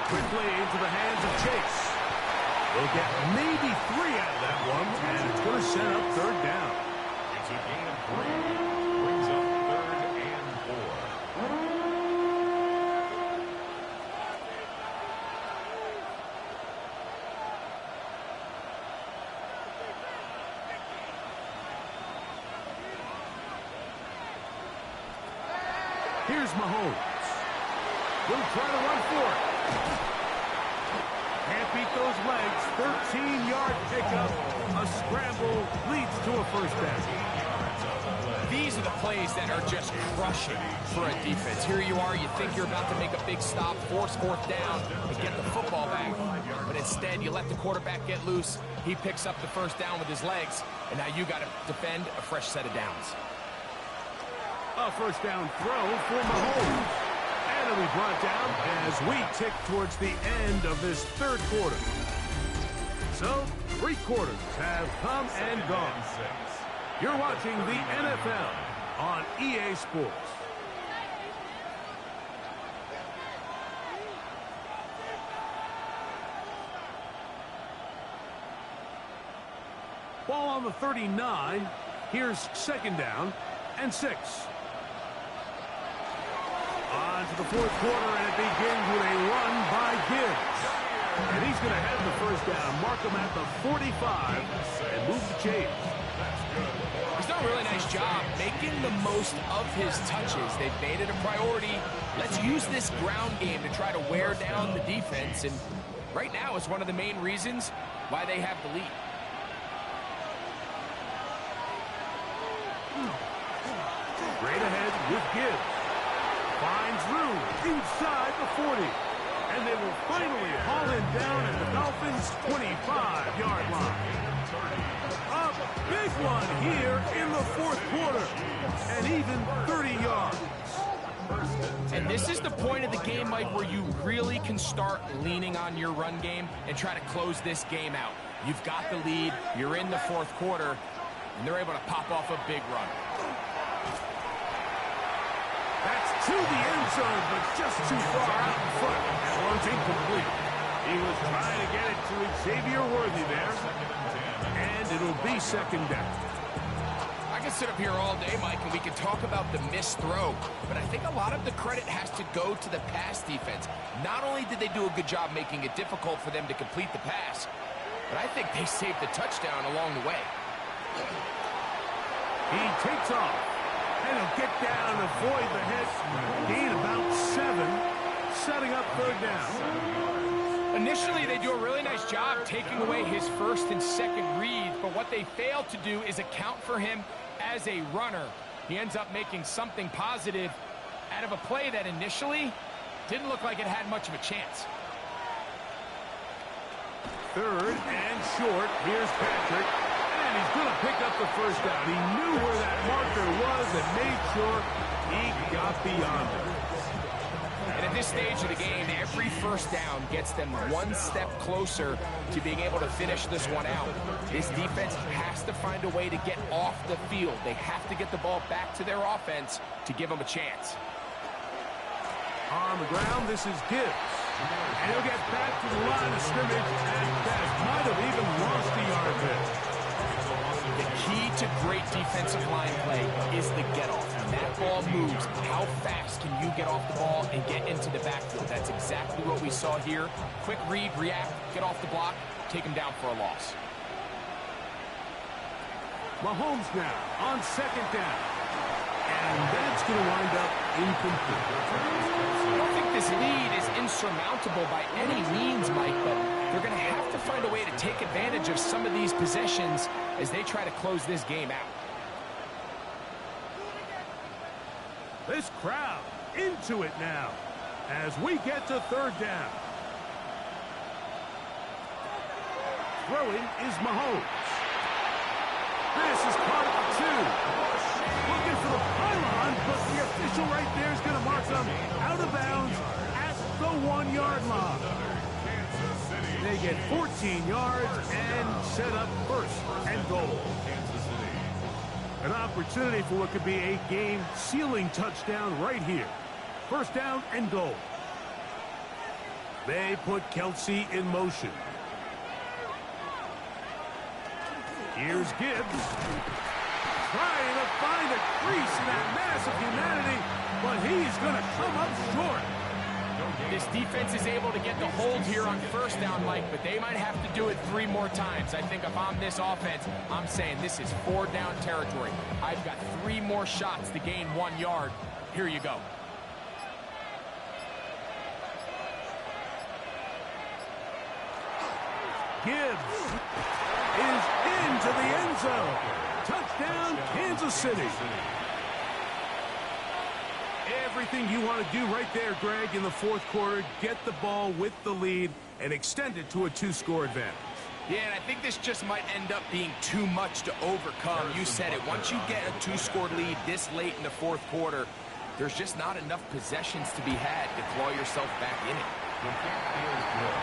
H: Quickly into the hands of Chase. They'll get maybe 3 out of that one, and it's going to set up third down.
J: It's a gain of 3. Brings up third and 4.
H: Here's Mahomes. He'll try to run for it. Can't beat those legs. 13-yard pickup. A scramble leads to a first down.
I: These are the plays that are just crushing for a defense. Here you are, you think you're about to make a big stop, force fourth down, and get the football back. But instead, you let the quarterback get loose. He picks up the first down with his legs, and now you got to defend a fresh set of downs.
H: A first down throw for Mahomes. And it'll be brought down as we tick towards the end of this third quarter. So, 3 quarters have come and gone. You're watching the NFL on EA Sports. Ball on the 39. Here's second down and 6. On to the fourth quarter, and it begins with a run by Gibbs. And he's going to have the first down, mark him at the 45, and move the chains.
I: He's done a really nice job making the most of his touches. They've made it a priority. Let's use this ground game to try to wear down the defense. And right now it's one of the main reasons why they have the lead.
H: Straight ahead with Gibbs. Finds room inside the 40. And they will finally haul him down at the Dolphins' 25-yard line. A big one here in the fourth quarter. And even 30 yards.
I: And this is the point of the game, Mike, where you really can start leaning on your run game and try to close this game out. You've got the lead, you're in the fourth quarter, and they're able to pop off a big run.
H: That's to the end zone, but just too far out in front. That one's incomplete. He was trying to get it to Xavier Worthy there. And it'll be second down.
I: I can sit up here all day, Mike, and we can talk about the missed throw, but I think a lot of the credit has to go to the pass defense. Not only did they do a good job making it difficult for them to complete the pass, but I think they saved the touchdown along the way.
H: He takes off, and he'll get down, avoid the hit, gain about 7, setting up third down.
I: Initially, they do a really nice job taking away his first and second reads, but what they fail to do is account for him as a runner. He ends up making something positive out of a play that initially didn't look like it had much of a chance.
H: Third and short. Here's Patrick. And he's going to pick up the first down. He knew where that marker was and made sure he got beyond it.
I: And at this stage of the game, every first down gets them one step closer to being able to finish this one out. This defense has to find a way to get off the field. They have to get the ball back to their offense to give them a chance.
H: On the ground, this is Gibbs. And he'll get back to the line of scrimmage, and that might have even lost a yard there.
I: The key to great defensive line play is the get-off. When that ball moves, how fast can you get off the ball and get into the backfield? That's exactly what we saw here. Quick read, react, get off the block, take him down for a loss.
H: Mahomes now on second down. And that's going to wind up incomplete.
I: I don't think this lead is insurmountable by any means, Mike, but they're going to have to find a way to take advantage of some of these possessions as they try to close this game out.
H: This crowd into it now as we get to third down. Throwing is Mahomes. This is caught for 2. Looking for the pylon, but the official right there is going to mark them out of bounds at the 1-yard line. They get 14 yards and set up first and goal. An opportunity for what could be a game-sealing touchdown right here. First down and goal. They put Kelsey in motion. Here's Gibbs. Trying to find a crease in that mass of humanity, but he's going to come up short.
I: This defense is able to get the hold here on first down, Mike, but they might have to do it 3 more times. I think if I'm this offense, I'm saying this is 4-down territory. I've got 3 more shots to gain 1 yard. Here you go.
H: Gibbs is into the end zone. Touchdown, Kansas City. Everything you want to do right there, Greg, in the fourth quarter. Get the ball with the lead and extend it to a 2-score advantage.
I: Yeah, and I think this just might end up being too much to overcome. You said it. Once you get a 2-score lead this late in the fourth quarter, there's just not enough possessions to be had to claw yourself back in it.
J: The kick is good.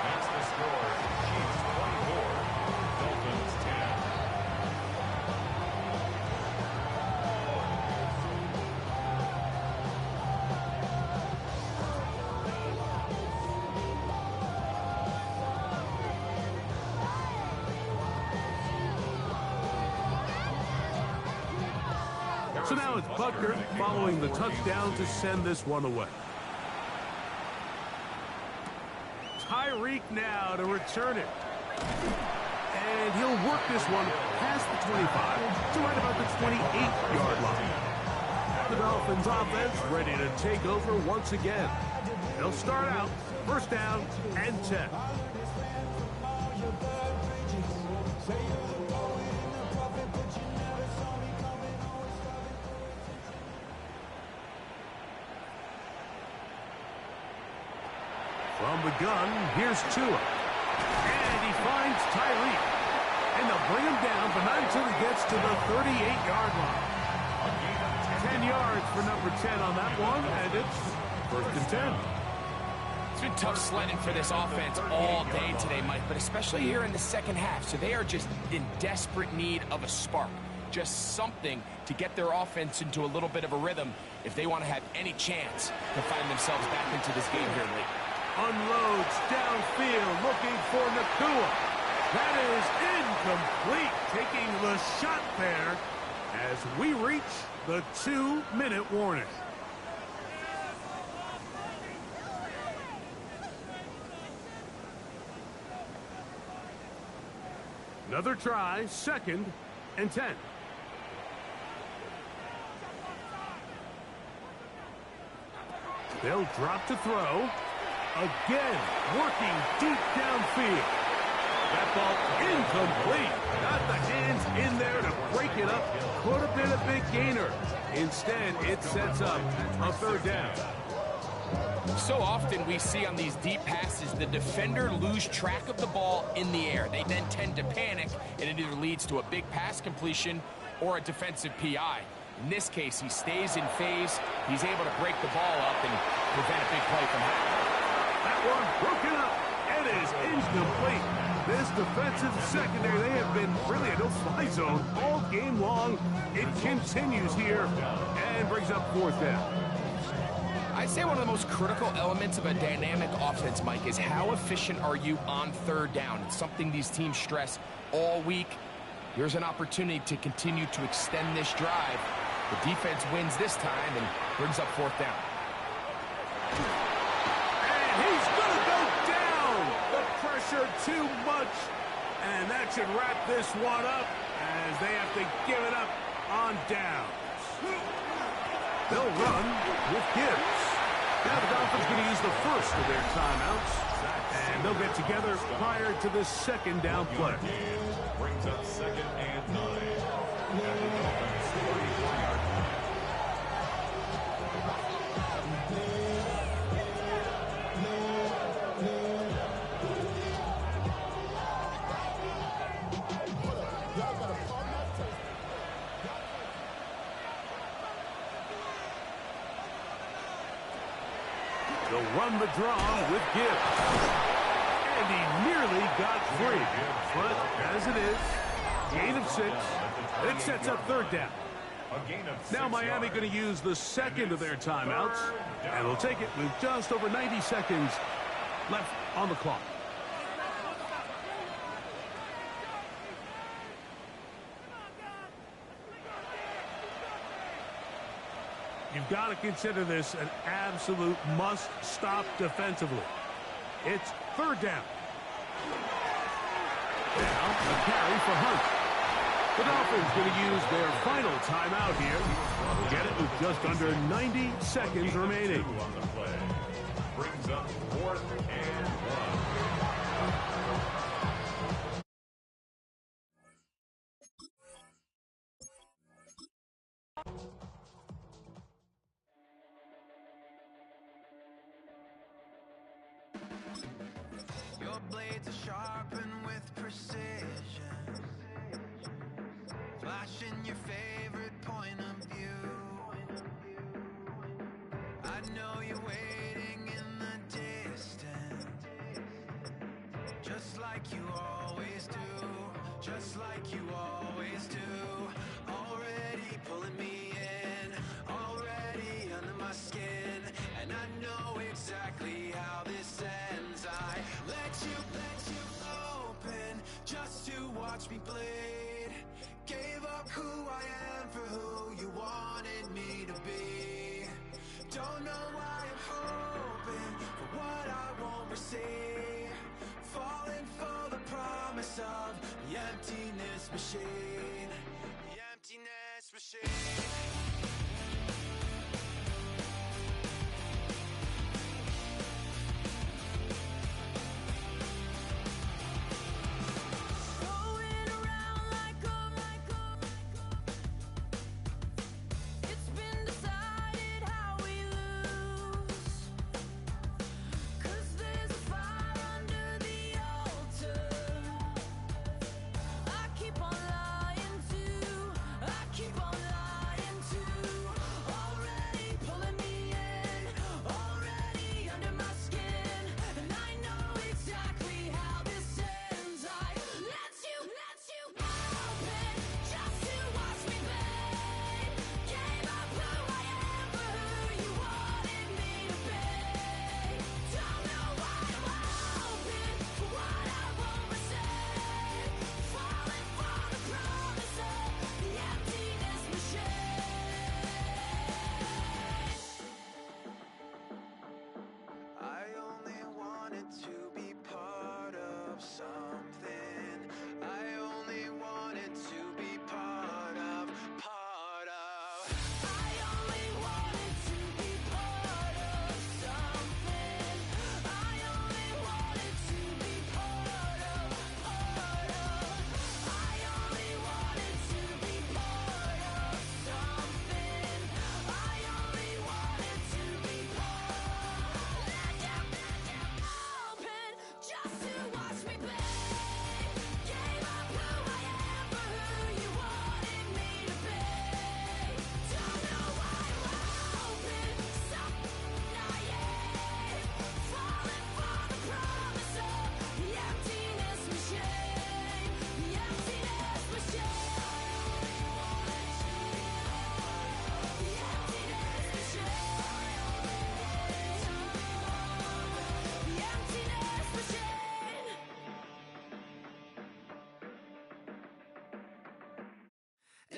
J: That's the score. Chiefs 24, Dolphins 10.
H: So now it's Butker following the touchdown to send this one away. Tyreek now to return it. And he'll work this one past the 25 to right about the 28-yard line. The Dolphins offense ready to take over once again. They'll start out first down and 10. From the gun, here's Tua. And he finds Tyreek. And they'll bring him down, but not until he gets to the 38-yard line. 10 yards for number 10 on that one, and it's first and 10.
I: It's been tough sledding for this offense all day today, Mike, but especially here in the second half. So they are just in desperate need of a spark. Just something to get their offense into a little bit of a rhythm if they want to have any chance to find themselves back into this game here late.
H: Unloads downfield, looking for Nakua. That is incomplete, taking the shot there as we reach the 2-minute warning. Another try, second and 10. They'll drop to throw. Again, working deep downfield. That ball incomplete. Got the hands in there to break it up. Could have been a big gainer. Instead, it sets up a third down.
I: So often we see on these deep passes, the defender lose track of the ball in the air. They then tend to panic, and it either leads to a big pass completion or a defensive PI. In this case, he stays in phase. He's able to break the ball up and prevent a big play from happening.
H: That one broken up. It is incomplete. This defensive secondary, they have been really a no-fly zone all game long. It continues here and brings up fourth down.
I: I'd say one of the most critical elements of a dynamic offense, Mike, is how efficient are you on third down. It's something these teams stress all week. Here's an opportunity to continue to extend this drive. The defense wins this time and brings up fourth down.
H: And he's going to go down. The pressure too much. And that should wrap this one up as they have to give it up on downs. They'll run with Gibbs. Now the Dolphins going to use the first of their timeouts. And they'll get together prior to the second down play.
J: Brings up second and 9. At the Dolphins' 34-yard line.
H: They'll run the draw with Gibbs. And he nearly got free. But as it is, gain of 6. It sets up third down. Now Miami going to use the second of their timeouts. And they'll take it with just over 90 seconds left on the clock. You've got to consider this an absolute must-stop defensively. It's third down. Now, a carry for Hunt. The Dolphins going to use their final timeout here. We'll get it with just under 90 seconds remaining.
J: On the play. Brings up fourth and 1.
K: Your blades are sharpened with precision, flashing your favorite point of view. I know you're waiting in the distance, just like you always do, just like you always do. Already pulling me in, already under my skin, and I know exactly how this ends. I let you open just to watch me bleed. Gave up who I am for who you wanted me to be. Don't know why I'm hoping for what I won't receive. Falling for the promise of the emptiness machine. The emptiness machine.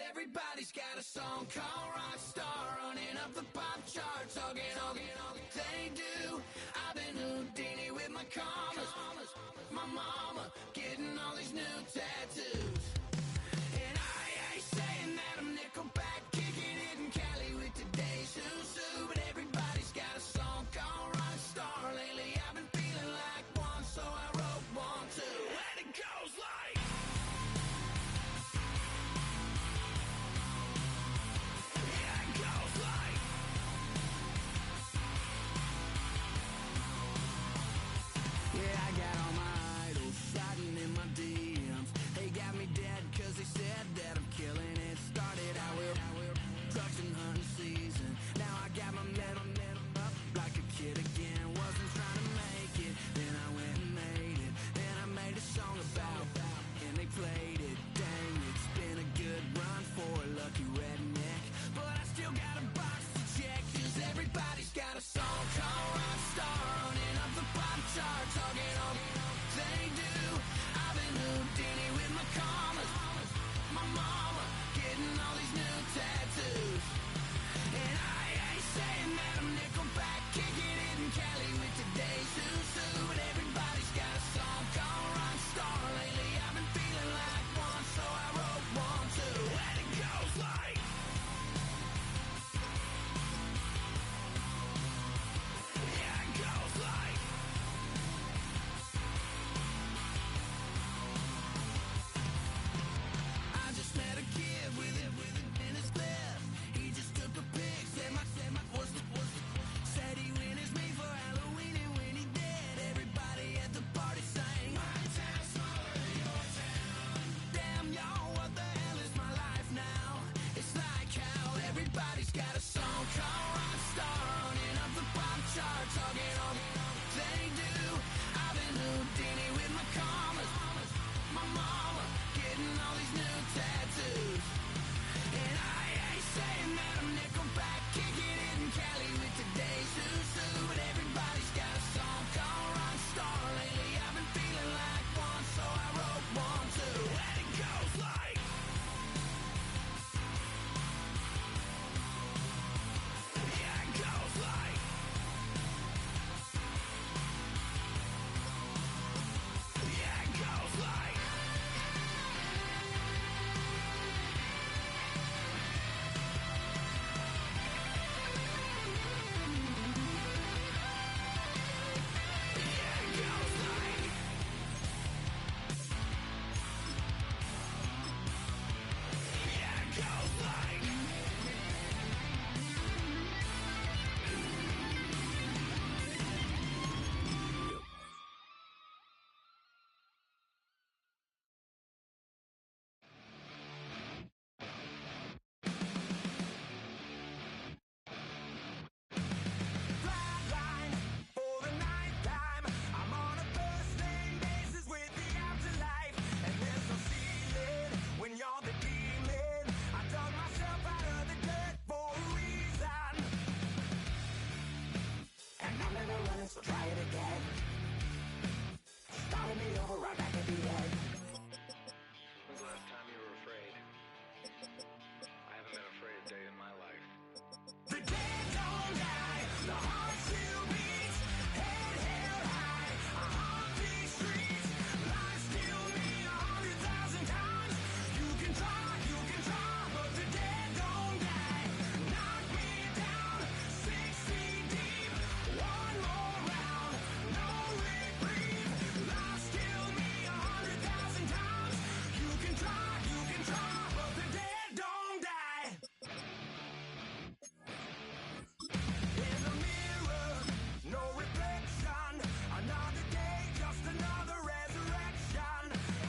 G: Everybody's got a song called Rockstar, running up the pop charts, all they do. I've been Houdini with my commas, my mama getting all these new tattoos. And I ain't saying that I'm Nickelback, kicking it in Cali with today's Susu, but everybody's got a song called Rockstar. Lately I've been feeling like one, so I wrote one too. And it goes like,
K: yeah, I got all my idols sliding in my DMs. They got me down
G: got a song called Rockstar, running up the pop chart, talking all they do. I've been Houdini with my commas, my mama getting all these new tattoos. And I ain't saying that I'm Nickelback, kicking it in Cali with today's who's who. But everybody's got a song called Rockstar. Lately I've been feeling like one, so I wrote one too. And it goes like, yeah, it goes like, yeah, it goes like. Flatline for the ninth time. I'm on a first-name basis with the afterlife, and there's no ceiling when you're the demon. I dug myself out of the dirt for a reason, and I'm never running, so try it again. Starting me over right back at the end.
L: When's the last time you were afraid? I haven't been afraid a day in my life.
G: The dead don't die, the heart still beats, head held high, I haunt these streets, lies kill me 100,000 times. You can try, but the dead don't die. Knock me down 6 feet deep, one more round, no reprieve. Lies kill me 100,000 times. You can try, but the dead don't die. In the mirror, no reflection. Another day, just another resurrection.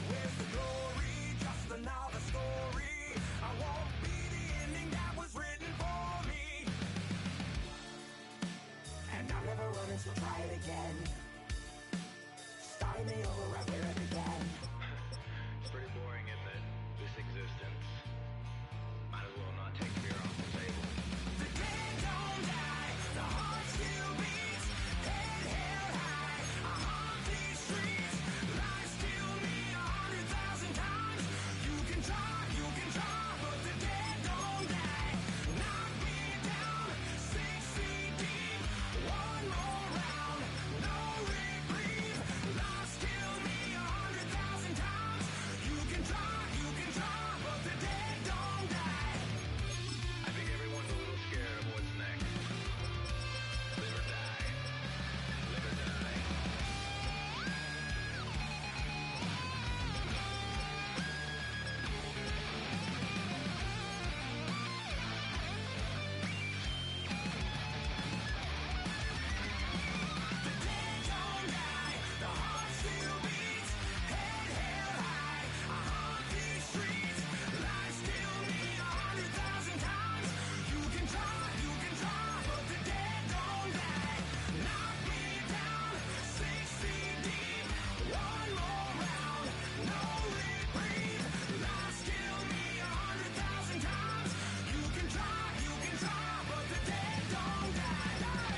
G: Where's the glory? Just another story. I won't be the ending that was written for me. And I'm never running, so try it again. Starting me over right where it began.
L: It's pretty boring, isn't it? This existence. Might as well not take fear off the table.
G: The dead don't die, the heart still beats, head held high, I haunt these streets, lies kill me 100,000 times. You can try, but the dead don't die. Knock me down 6 feet deep, one more round, no reprieve. Lies kill me 100,000 times. You can try, but the dead don't die.
L: I think everyone's a little scared of what's next. Live or die. Live or die.
G: The dead don't die, the heart still beats, head held high, I haunt these streets, lies kill me 100,000 times. You can try, but the dead don't die. Knock me down 6 feet deep, one more round, no reprieve. Lies kill me 100,000 times. You can try, but the dead don't die.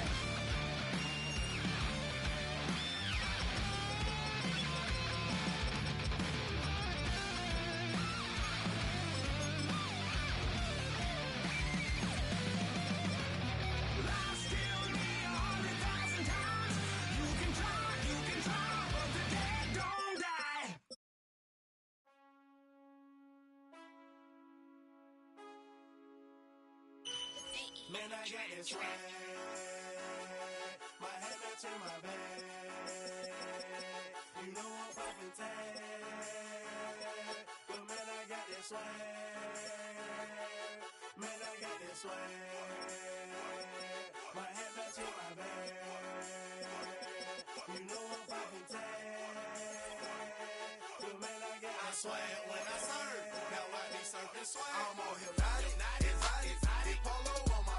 G: Lies kill me 100,000 times. You can try, but the dead don't die.
K: Man, I got this swag. My head matching my bag. You know I'm poppin' tag. But man, I got this swag. Man, I got this swag. My head matching my bag. You know I'm poppin' tag. But man, I got this swag when I surf. Now I be surfing swag. I'm on hypnotic, exotic, big polo on my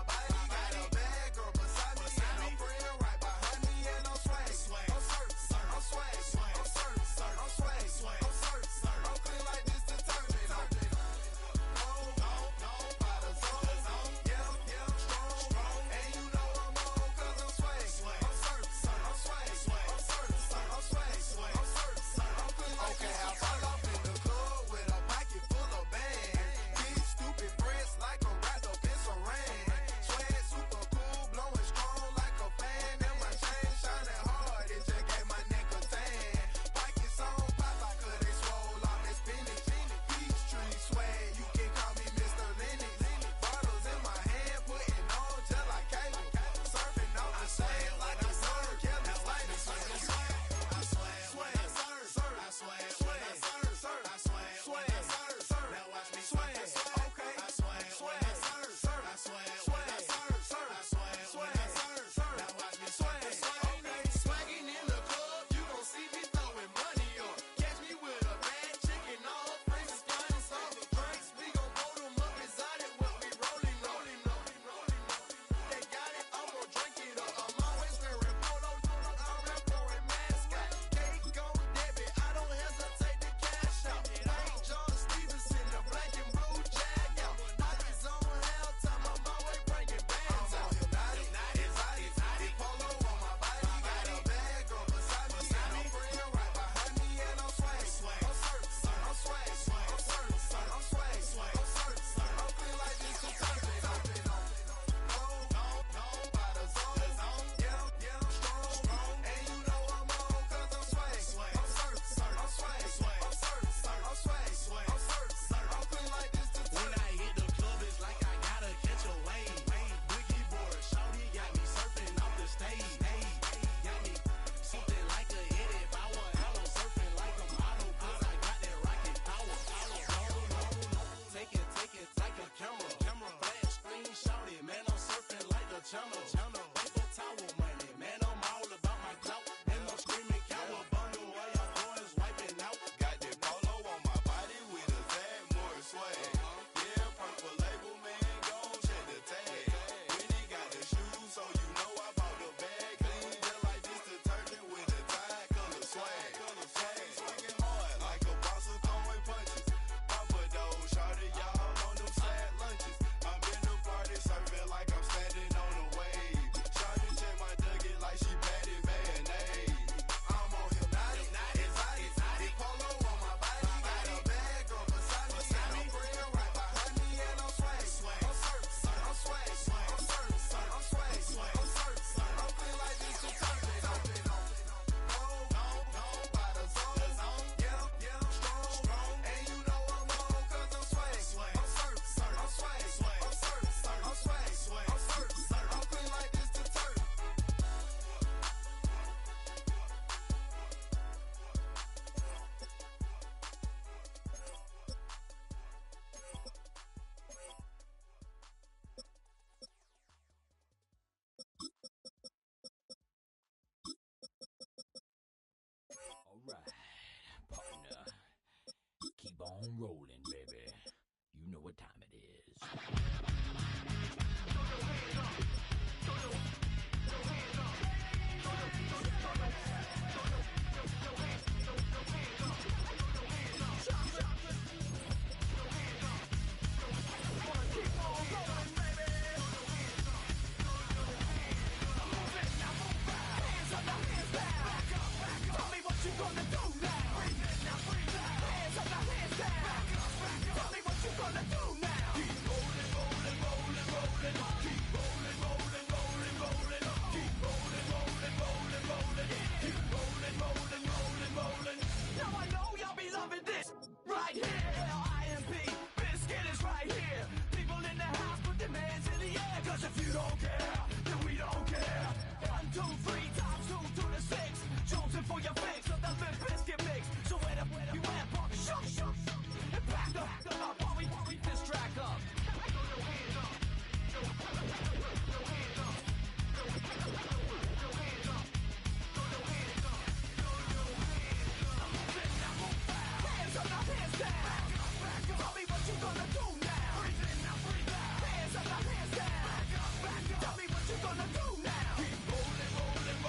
F: Cause if you don't care, then we don't care. 1, 2, 3 times 2 to the 6. Jonesing for your fix of the Limp Bizkit mix. So where the you at, punk? Shoot. And back up while we beat this track up. Hands up, now hands down. Tell me what you gonna do now. Breathe in, now breathe out. Hands up, now hands down. Tell me what you gonna do now. Keep rolling,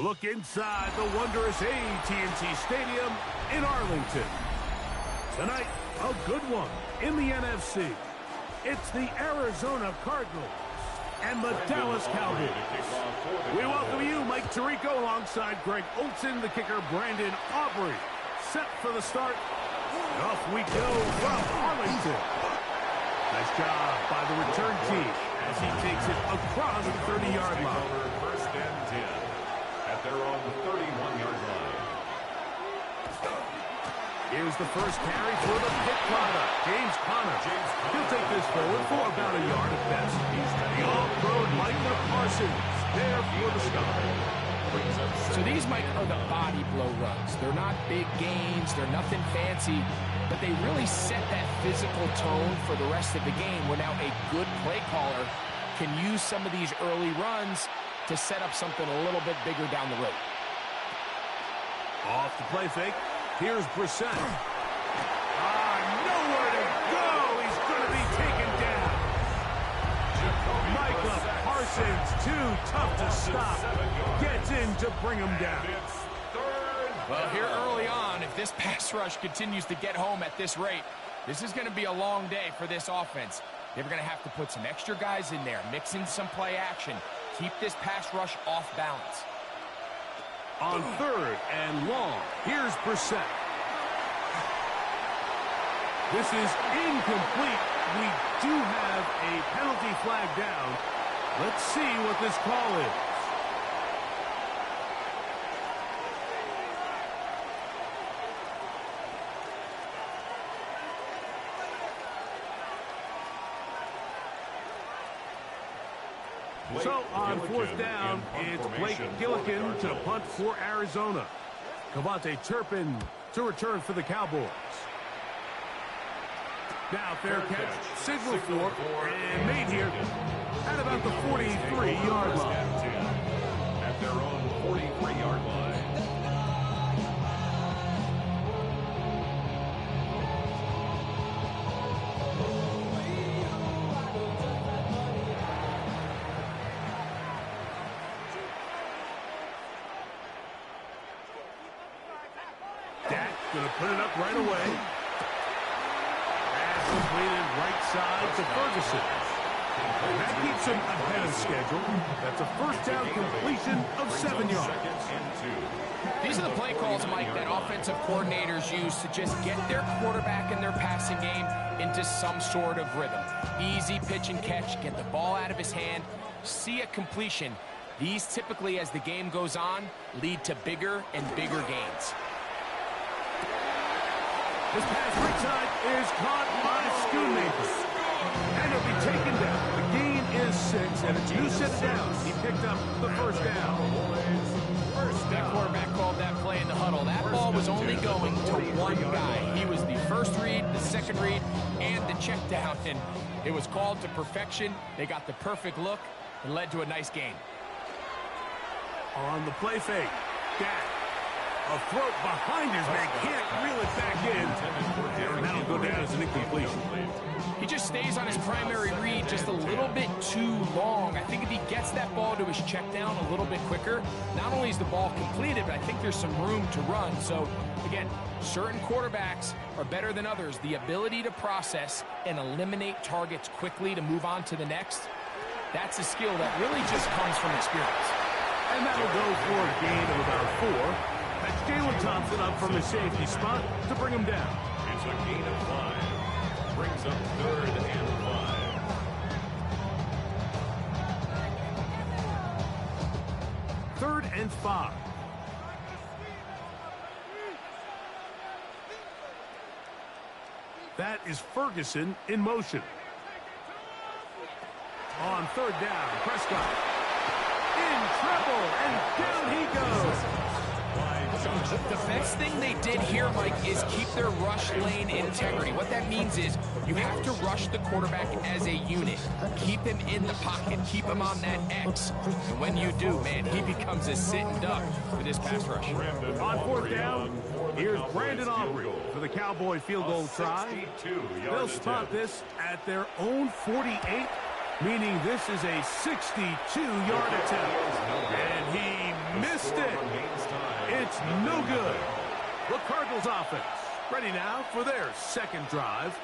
H: A look inside the wondrous AT&T Stadium in Arlington. Tonight, a good one in the NFC. It's the Arizona Cardinals and the Dallas Cowboys. We welcome you, Mike Tirico, alongside Greg Olson, the kicker Brandon Aubrey. Set for the start. Off we go from Arlington. Nice job by the return team as he takes it across the 30-yard line.
J: First and 10 at their own 31-yard line.
H: Here's the first carry for the Pitt product, James Conner. He'll take this forward for about a yard at best. The all-pro Micah Parsons there for the stop.
I: So these, Mike, are the body blow runs. They're not big gains. They're nothing fancy. But they really set that physical tone for the rest of the game where now a good play caller can use some of these early runs to set up something a little bit bigger down the road.
H: Off the play fake. Here's Brissett. Nowhere to go. He's going to be taken down. Micah Parsons, too tough to stop. Gets in to bring him down.
I: Well, here early on, if this pass rush continues to get home at this rate, this is going to be a long day for this offense. They're going to have to put some extra guys in there, mix in some play action, keep this pass rush off balance.
H: On third and long, here's Brissett. This is incomplete. We do have a penalty flag down. Let's see what this call is. So on fourth down, it's Blake Gillikin to punt for Arizona. Cavante Turpin to return for the Cowboys. Now fair catch, signal for, and made here at about the 43-yard line.
J: At their own 43-yard line.
H: Going to put it up right away. Pass completed right side to Ferguson. And that keeps him ahead of schedule. That's a first down completion of 7 yards.
I: These are the play calls, Mike, that offensive coordinators use to just get their quarterback and their passing game into some sort of rhythm. Easy pitch and catch, get the ball out of his hand, see a completion. These typically, as the game goes on, lead to bigger and bigger gains.
H: This pass right side is caught by Schoonmaker. And it'll be taken down. The gain is 6, and it's you set down. He picked up the first down.
I: That quarterback called that play in the huddle. That ball was only going to one guy. He was the first read, the second read, and the check down. And it was called to perfection. They got the perfect look and led to a nice gain.
H: On the play fake, Dak. A throat behind his man, can't reel it back in. And that'll go down as an incompletion.
I: He just stays on his primary read just a little bit too long. I think if he gets that ball to his check down a little bit quicker, not only is the ball completed, but I think there's some room to run. So, again, certain quarterbacks are better than others. The ability to process and eliminate targets quickly to move on to the next, that's a skill that really just comes from experience.
H: And that'll go for a gain of about 4. That's Jalen Thompson up from his safety spot to bring him down.
J: It's a gain of 5. Brings up third and 5.
H: Third and 5. That is Ferguson in motion. On third down, Prescott in trouble, and down he goes.
I: The best thing they did here, Mike, is keep their rush lane integrity. What that means is you have to rush the quarterback as a unit. Keep him in the pocket. Keep him on that X. And when you do, man, he becomes a sitting duck for this pass rush.
H: On fourth down, here's Brandon Aubrey for the Cowboy field goal try. They'll spot this at their own 48, meaning this is a 62-yard attempt. And he missed it. It's no good. The Cardinals offense ready now for their second drive.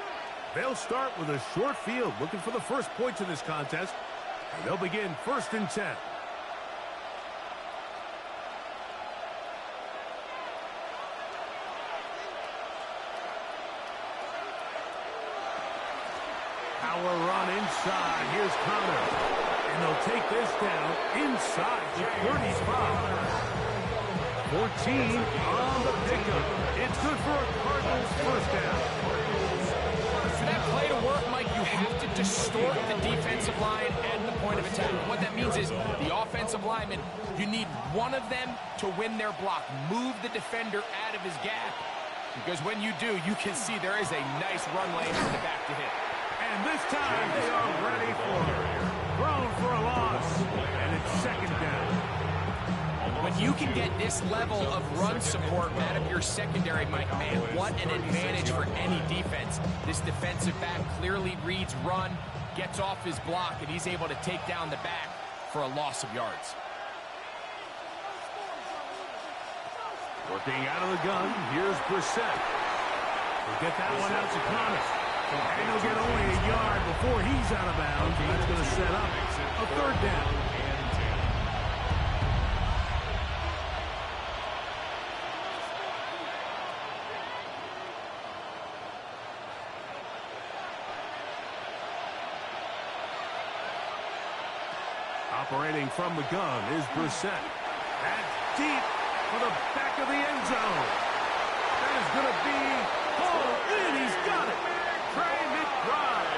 H: They'll start with a short field, looking for the first points in this contest. And they'll begin 1st and 10. Power run inside. Here's Connor. And they'll take this down inside the 35. 14 on the pickup. It's good for a Cardinals first down.
I: For that play to work, Mike, you have to distort the defensive line and the point of attack. What that means is the offensive lineman, you need one of them to win their block. Move the defender out of his gap. Because when you do, you can see there is a nice run lane in the back to hit.
H: And this time they are ready for it. Thrown for a loss. And it's 2nd down.
I: When you can get this level of run support out of your secondary, Mike, man, what an advantage for any defense. This defensive back clearly reads run, gets off his block, and he's able to take down the back for a loss of yards.
H: Working out of the gun, here's Brissett. He'll get that one out to Connor. And he'll get only a yard before he's out of bounds, and that's going to set up a 3rd down. Operating from the gun is Brissett. That's deep for the back of the end zone. That is going to be hauled in. He's got it. Trey McBride.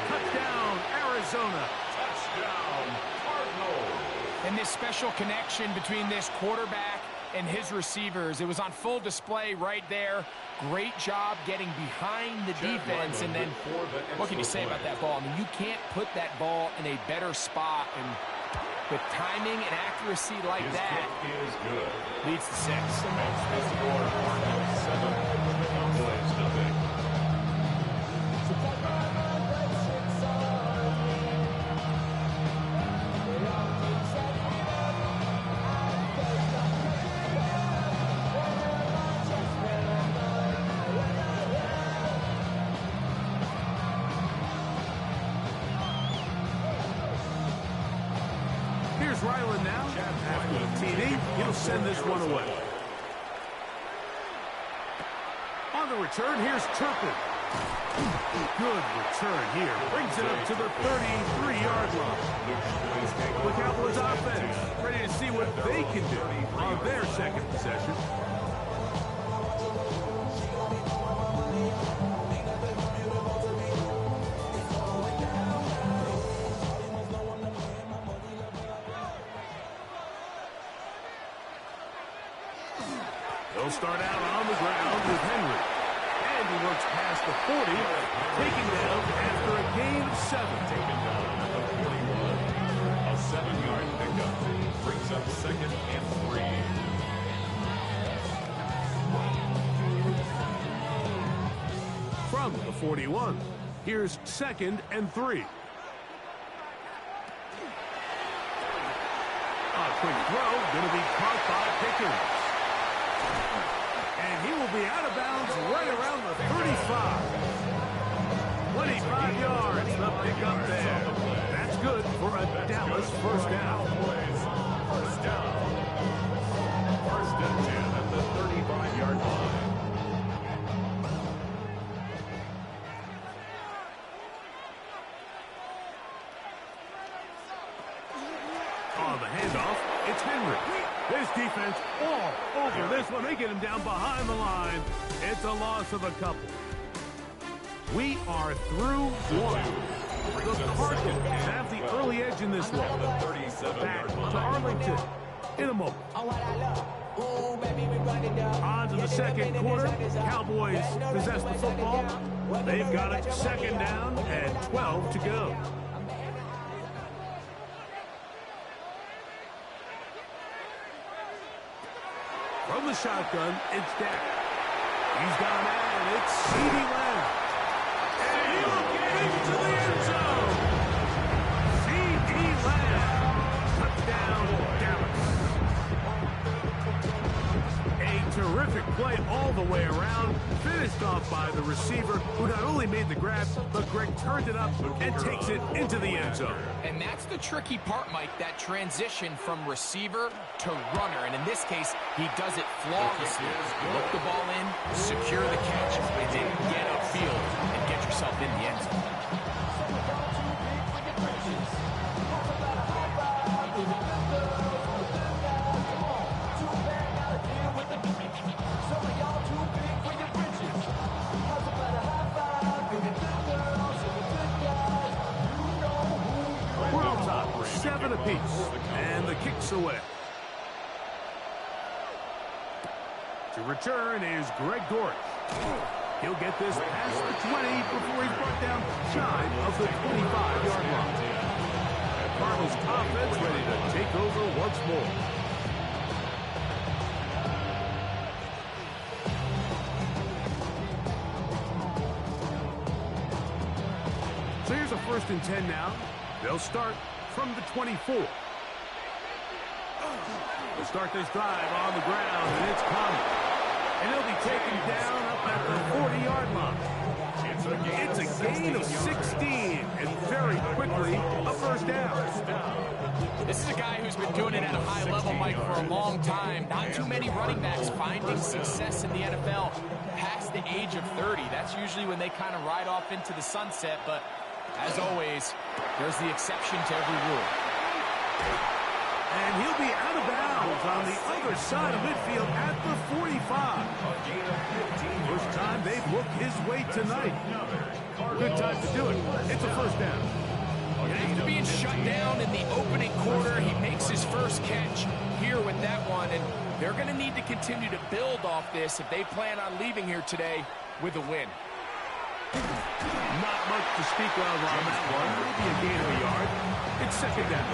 H: Touchdown, Arizona.
J: Touchdown, Cardinals.
I: And this special connection between this quarterback and his receivers, it was on full display right there. Great job getting behind the defense. And then what can you say about that ball? I mean, you can't put that ball in a better spot. And with timing and accuracy like that, leads to 6.
J: The score, Cardinals 7, Cowboys nothing.
H: Ryland now. After the TD, he'll send this one away. On the return, here's Turpin. Good return here. Brings it up to the 33-yard line. The Cowboys offense ready to see what they can do on their second possession. They'll start out on the ground with Henry. And he works past the 40, taken down after a gain of 7.
J: Taken down at the 41. A 7-yard pickup. Brings up 2nd and 3.
H: From the 41, here's 2nd and 3. A quick throw, going to be caught by Pickens. And he will be out of bounds right around the 35. 25 yards, the pickup there. That's good for a Dallas first down.
J: First down. 1st and 10 at the 35-yard line.
H: On the handoff, it's Henry. This defense all over this one. They get him down behind the line. It's a loss of a couple. We are through one. The Cardinals have the early edge in this one. Back to Arlington in a moment. On to the second quarter. Cowboys possess the football. They've got it 2nd down and 12 to go. From the shotgun, it's Dak. He's got a man, it's CeeDee Lamb. And he'll get into the end zone. CeeDee Lamb. Touchdown, Dallas. off by the receiver, who not only made the grab, but Greg turned it up and takes it into the end zone.
I: And that's the tricky part, Mike, that transition from receiver to runner. And in this case, he does it flawlessly. Look the ball in, secure the catch, and then get upfield and get yourself in the end zone.
H: We're on top, 7 apiece, and the kick's away. To return is Greg Dortch. He'll get this past the 20 before he's brought down shy of the 25-yard line. Cardinals offense ready to take over once more. So here's a 1st and 10 now. They'll start from the 24. They'll start this drive on the ground, and it's coming. And he'll be taken down up at the 40-yard line. It's a gain of 16, and very quickly a 1st down.
I: This is a guy who's been doing it at a high level, Mike, for a long time. Not too many running backs finding success in the NFL past the age of 30. That's usually when they kind of ride off into the sunset, but as always, there's the exception to every rule.
H: And he'll be out of bounds on the other side of midfield at the 45. First time they've looked his way tonight. Good time to do it. It's a 1st down.
I: After being shut down in the opening quarter, he makes his first catch here with that one, and they're going to need to continue to build off this if they plan on leaving here today with a win.
H: Not much to speak of on that one. Maybe a gain of a yard. It's 2nd down.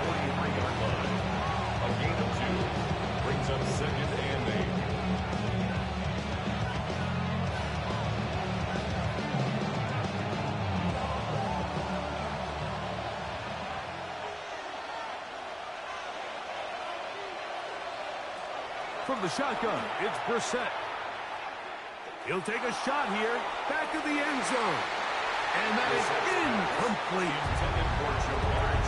J: 43-yard line. A gain of 2 brings up 2nd and 8.
H: From the shotgun, it's Brissett. He'll take a shot here, back of the end zone. And that is incomplete.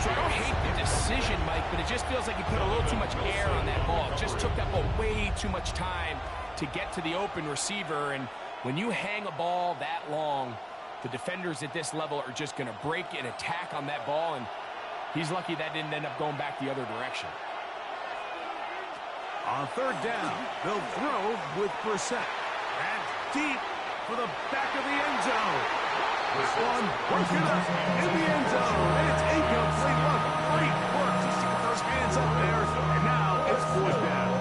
I: So I don't hate the decision, Mike, but it just feels like he put a little too much air on that ball. Just took that ball way too much time to get to the open receiver. And when you hang a ball that long, the defenders at this level are just going to break and attack on that ball. And he's lucky that didn't end up going back the other direction.
H: On 3rd down, they'll throw with Brissett. And deep for the back of the end zone. This one working up in the end zone. And it's incomplete. What great work to see those hands up there. And now it's 4th down.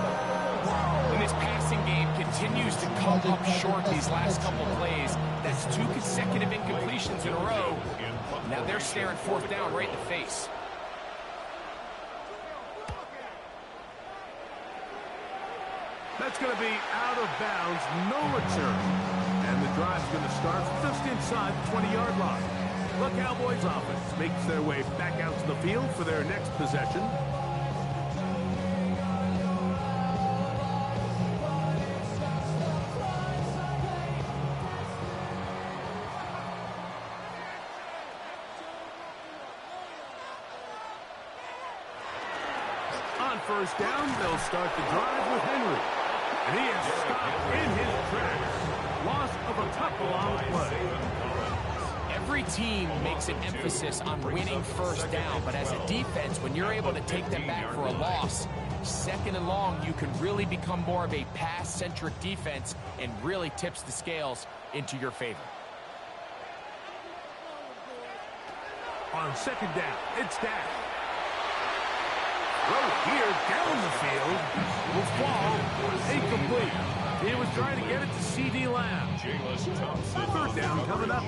I: And this passing game continues to come up short these last couple plays. That's 2 consecutive incompletions in a row. Now they're staring 4th down right in the face.
H: That's going to be out of bounds, no return. And the drive's going to start just inside the 20-yard line. The Cowboys offense makes their way back out to the field for their next possession. On 1st down, they'll start the drive with Henry. And he is stopped in his tracks. Loss of a tackle on the play.
I: Every team makes an emphasis on winning 1st down, but as a defense, when you're able to take them back for a loss, 2nd and long, you can really become more of a pass-centric defense and really tips the scales into your favor.
H: On 2nd down, it's Dak. Throw here down the field will fall incomplete. He was trying to get it to C.D. Lamb. 3rd down coming up.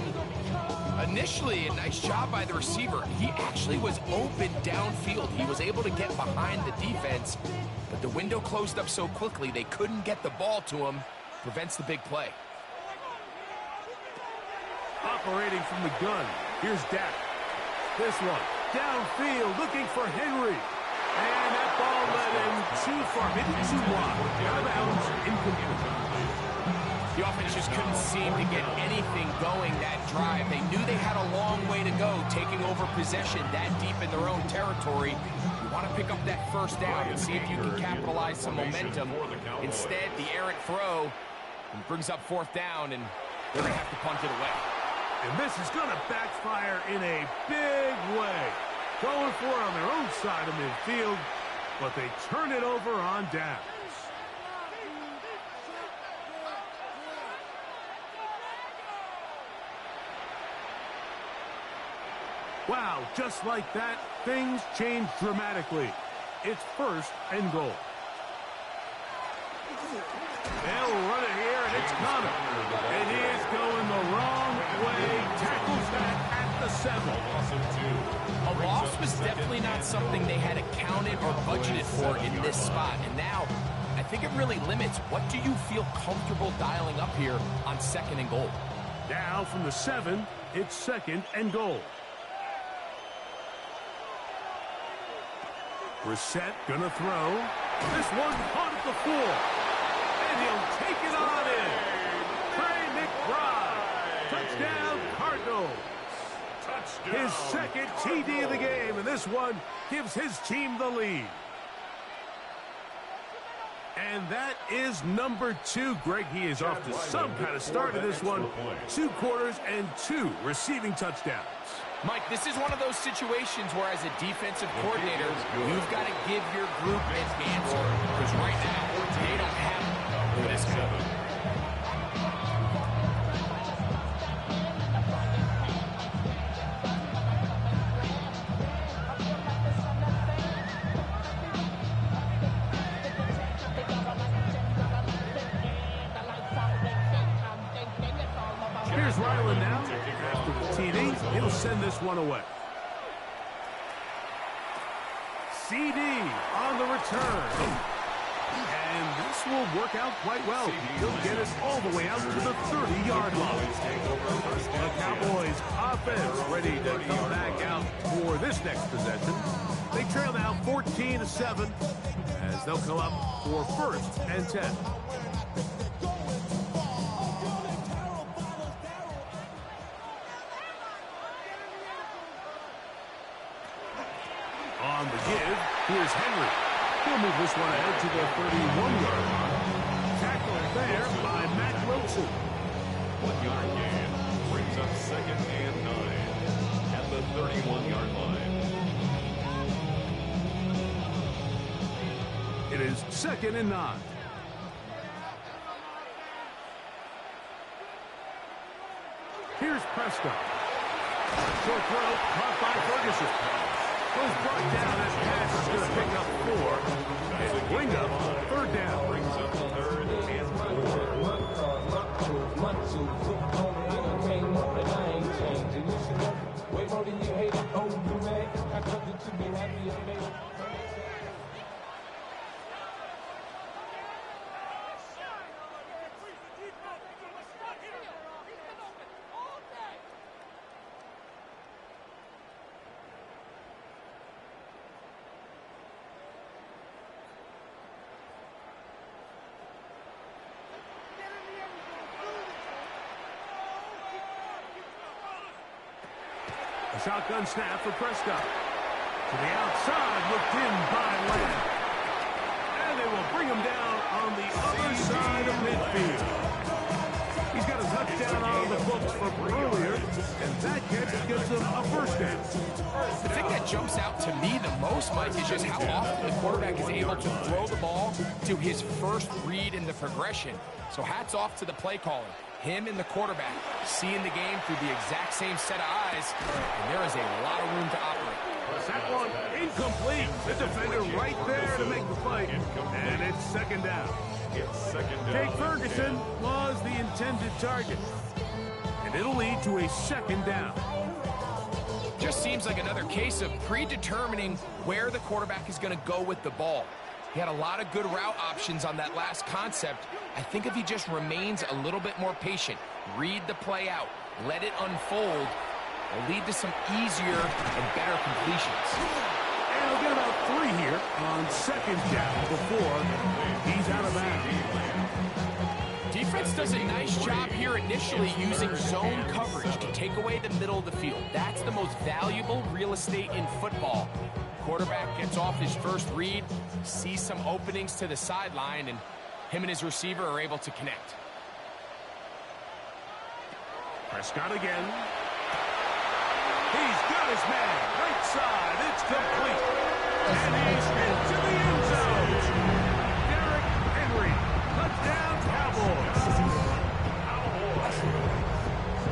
I: Initially, a nice job by the receiver. He actually was open downfield. He was able to get behind the defense, but the window closed up so quickly they couldn't get the ball to him. Prevents the big play.
H: Operating from the gun, here's Dak. This one, downfield, looking for Henry. And that ball led him too far, maybe too wide. Out of bounds, incomplete.
I: The offense just couldn't seem to get anything going that drive. They knew they had a long way to go, taking over possession that deep in their own territory. You want to pick up that first down and see if you can capitalize some momentum. Instead, the errant throw brings up fourth down, and they're going to have to punt it away.
H: And this is going to backfire in a big way. Going for it on their own side of midfield, but they turn it over on downs. Wow, just like that, things change dramatically. It's first and goal. They'll run it here, and it's Connor. And he is going the wrong way. Tackles that at the 7.
I: A loss was definitely not something they had accounted or budgeted for in this spot. And now, I think it really limits what do you feel comfortable dialing up here on second and goal.
H: Now from the 7, it's second and goal. Brissett gonna throw. This one caught at the 4. And he'll take it on in. Trey McBride. Touchdown, Cardinals. Touchdown. His second TD of the game, and this one gives his team the lead. And that is number 2. Greg, he is off to some kind of start of this one. 2 quarters and 2 receiving touchdowns.
I: Mike, this is one of those situations where as a defensive coordinator, you've got to give your group an answer. Because right now, they don't have it for this guy.
H: Here's Ryland now. After the TD, he'll send this one away. CD on the return. And this will work out quite well. He'll get us all the way out to the 30-yard line. The Cowboys offense ready to come back out for this next possession. They trail now 14-7 as they'll come up for first and 10. On the give, here's Henry. He'll move this one ahead to the 31-yard line. Tackled there by Matt Wilson.
J: 1-yard gain brings up second and 9 at the 31-yard line.
H: It is second and 9. Here's Prescott. Short throw caught by Ferguson. Was brought down as pass is going to pick up 4 and bring up third down.
J: Brings up third and 4.
H: A shotgun snap for Prescott. To the outside, looked in by Lamb. And they will bring him down on the other side of midfield. He's got a touchdown on the books from earlier, and that catch gets him a first down.
I: The thing that jumps out to me the most, Mike, is just how often the quarterback is able to throw the ball to his first read in the progression. So hats off to the play caller. Him and the quarterback seeing the game through the exact same set of eyes, and there is a lot of room to operate.
H: That one incomplete. The defender right there to make the fight, and it's second down. Jake Ferguson was the intended target, and it'll lead to a second down.
I: Just seems like another case of predetermining where the quarterback is going to go with the ball. He had a lot of good route options on that last concept. I think if he just remains a little bit more patient, read the play out, let it unfold, will lead to some easier and better completions.
H: And he'll get about 3 here on second down before he's out of bounds.
I: Defense Defense does a nice job here initially using zone coverage to take away the middle of the field. That's the most valuable real estate in football. Quarterback gets off his first read, sees some openings to the sideline, and him and his receiver are able to connect.
H: Prescott again. He's got his man. Right side. It's complete. And he's into the end zone. Derrick Henry. Touchdown, Cowboys.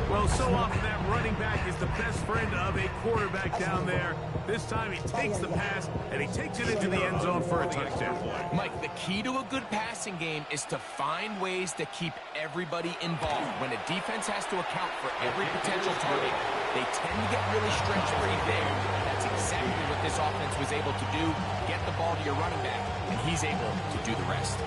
H: Well, so often that running back is the best friend of a quarterback down there. This time he takes the pass, and he takes it into the end zone for a touchdown.
I: Mike, the key to a good passing game is to find ways to keep everybody involved. When a defense has to account for every potential target, they tend to get really stretched pretty thin. That's exactly what this offense was able to do. Get the ball to your running back, and he's able to do the rest.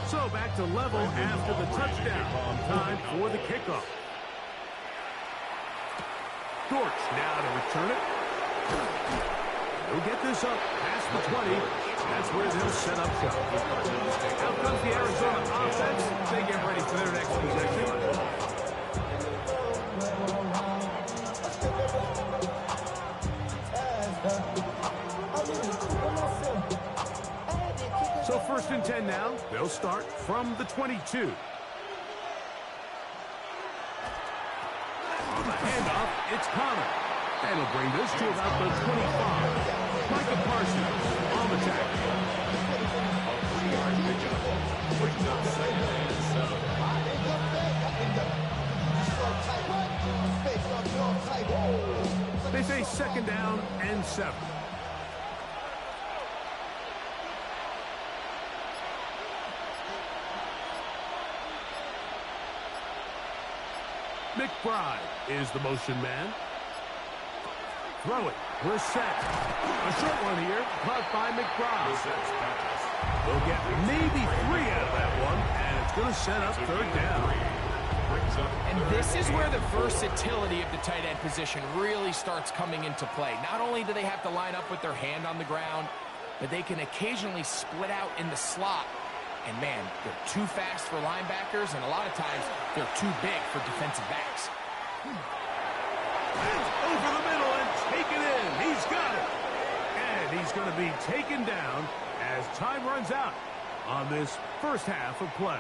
H: So back to level after the touchdown. Time for the kickoff. Dortch now to return it. He'll get this up past the 20. That's where they'll set up shop. Out comes the Arizona offense. They get ready for their next possession. So 1st and 10 now. They'll start from the 22. On the handoff, it's Connor. And he'll bring this to about the 25. Micah Parsons on the tackle. They face 2nd down and 7. McBride is the motion man. Throw it. Brissett. A short one here. Caught by McBride. They'll get maybe 3 out of that one, and it's going to set up 3rd down.
I: And this is where the versatility of the tight end position really starts coming into play. Not only do they have to line up with their hand on the ground, but they can occasionally split out in the slot. And, man, they're too fast for linebackers, and a lot of times they're too big for defensive backs.
H: That's over the middle and taken in. He's got it. And he's going to be taken down as time runs out on this first half of play.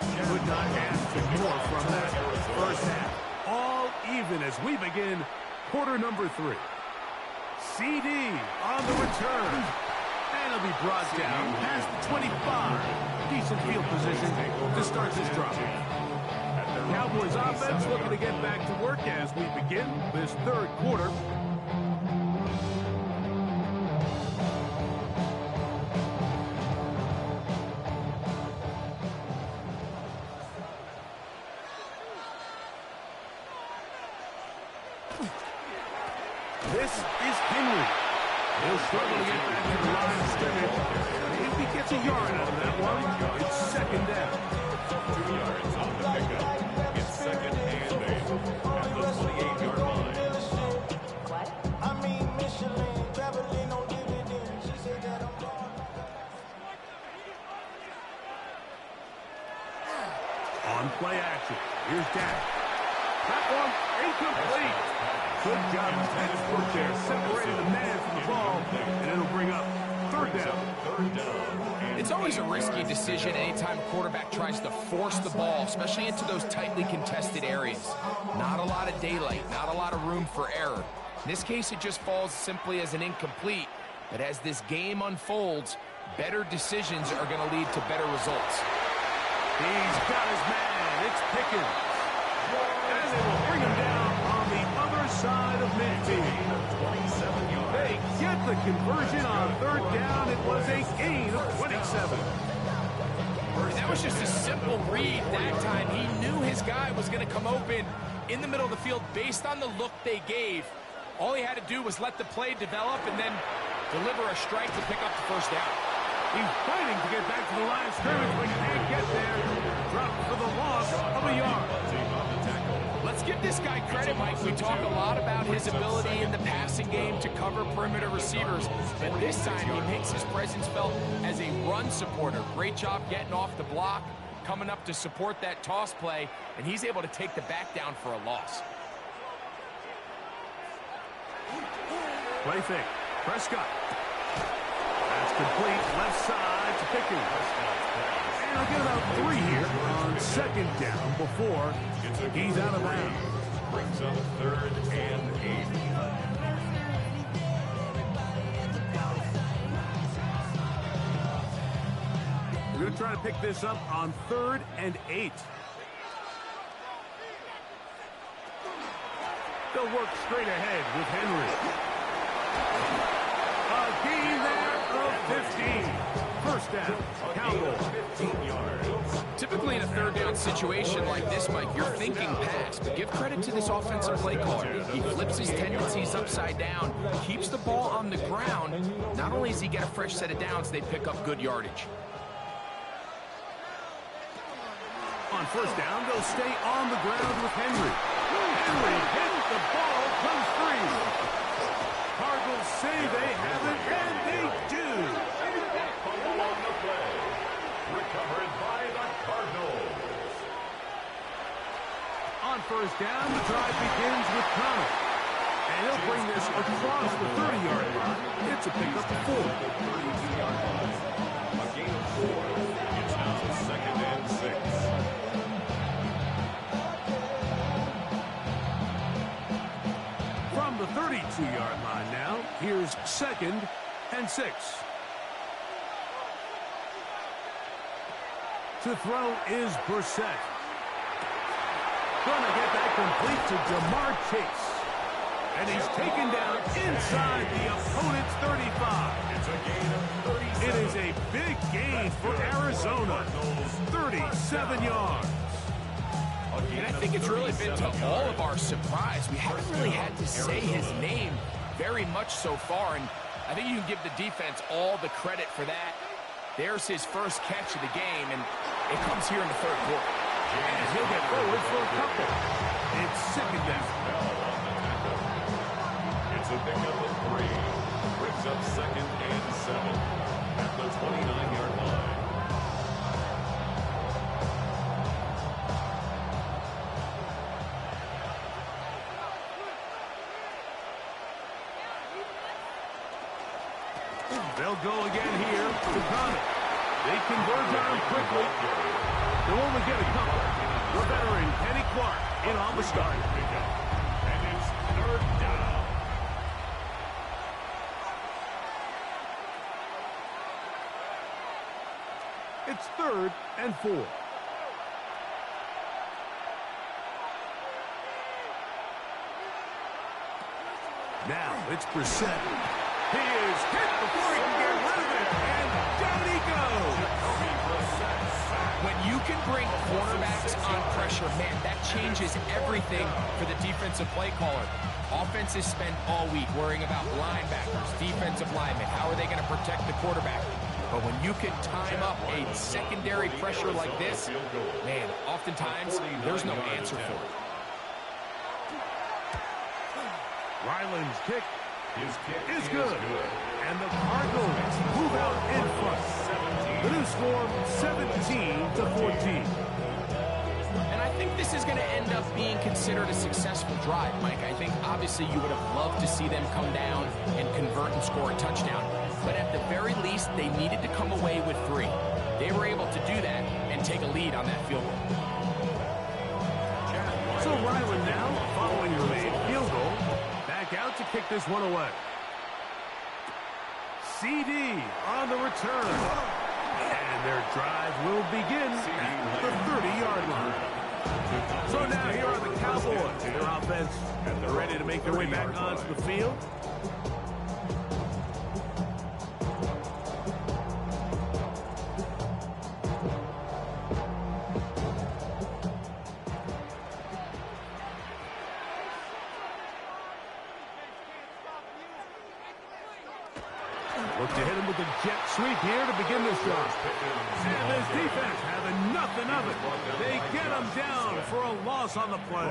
H: Could not ask for more from that first half. All even as we begin quarter number 3. CD on the return. And he'll be brought down past the 25. Decent field position to start this drive. Cowboys offense looking to get back to work as we begin this 3rd quarter. This is Henry. He'll struggle to get back to the line of scrimmage. If he gets a yard out of that one, it's 2nd down.
J: 2 yards on the pickup. It's 2nd and 8 at the 28-yard line.
H: On play action. Here's Dak. That one incomplete. Good job defensive work there. Separated the man from the ball, and it'll bring up 3rd down.
I: It's always a risky decision anytime a quarterback tries to force the ball, especially into those tightly contested areas. Not a lot of daylight, not a lot of room for error. In this case, it just falls simply as an incomplete. But as this game unfolds, better decisions are going to lead to better results.
H: He's got his man. It's Pickens. And they will bring him down on the other side of midfield.
J: 27 yards.
H: They get the conversion on 3rd down. It was a gain of 27.
I: And that was just a simple read that time. He knew his guy was going to come open in the middle of the field based on the look they gave. All he had to do was let the play develop and then deliver a strike to pick up the 1st down.
H: He's fighting to get back to the line of scrimmage, but can't get there. Dropped for the loss of a yard.
I: Let's give this guy credit, Mike. We talk a lot about his ability in the passing game to cover perimeter receivers, but this time he makes his presence felt as a run supporter. Great job getting off the block, coming up to support that toss play, and he's able to take the back down for a loss.
H: Play fake. Prescott. That's complete. Left side to Pickens. And I'll get about 3 here on second down before he's out of bounds.
J: Brings up 3rd and 8.
H: We're going to try to pick this up on 3rd and 8. They'll work straight ahead with Henry. A gain there of 15. First down, Cowboys.
J: 15 yards.
I: Typically in a third down situation like this, Mike, you're thinking pass, but give credit to this offensive play caller. He flips his tendencies upside down, keeps the ball on the ground. Not only does he get a fresh set of downs, they pick up good yardage.
H: On first down, they'll stay on the ground with Henry. Henry hits the ball, comes free. Cardinals say they have it, and they do.
J: Fumble on the play. Recovered by the Cardinals.
H: On first down, the drive begins with Connor. And he'll bring this across the 30-yard line. It's a pickup of 4.
J: 32-yard line. A gain of 4. It's now 2nd and 6.
H: From the 32-yard line now, here's 2nd and 6. To throw is Brissett. Gonna get that complete to Jamar Chase. And he's taken down inside the opponent's 35.
J: It's a gain of 37.
H: It is a big gain for Arizona. 37 yards.
I: And I think it's really been to all of our surprise. We haven't really had to say his name very much so far, and I think you can give the defense all the credit for that. There's his first catch of the game, and it comes here in the 3rd quarter.
H: And he'll get forward for a couple. It's 2nd down.
J: It's a pickup of 3. Brings up 2nd and 7 at the 29-yard line.
H: They'll go again here to Connor. They converge on him quickly. They'll only get a couple. The veteran, Kenny Clark, in on the start.
J: And it's 3rd down.
H: It's 3rd and 4. Now it's Brissett. He is hit before he can get rid of it, and down he goes.
I: When you can bring quarterbacks on pressure, man, that changes everything for the defensive play caller. Offenses spend all week worrying about linebackers, defensive linemen. How are they going to protect the quarterback? But when you can time up a secondary pressure like this, man, oftentimes there's no answer for it.
H: Ryland's kick
J: His kick
H: is good. And the Cardinals move out in front. The new score, 17-14.
I: And I think this is going to end up being considered a successful drive, Mike. I think obviously you would have loved to see them come down and convert and score a touchdown. But at the very least, they needed to come away with 3. They were able to do that and take a lead on that field goal.
H: So Ryland now, following the made field goal, back out to kick this one away. CD on the return. And their drive will begin at the 30-yard line. So now here are the Cowboys. Their offense, they're ready to make their way back onto the field. Look to hit him with a jet sweep here to begin this drive. And this defense having nothing of it. They get them down for a loss on the play.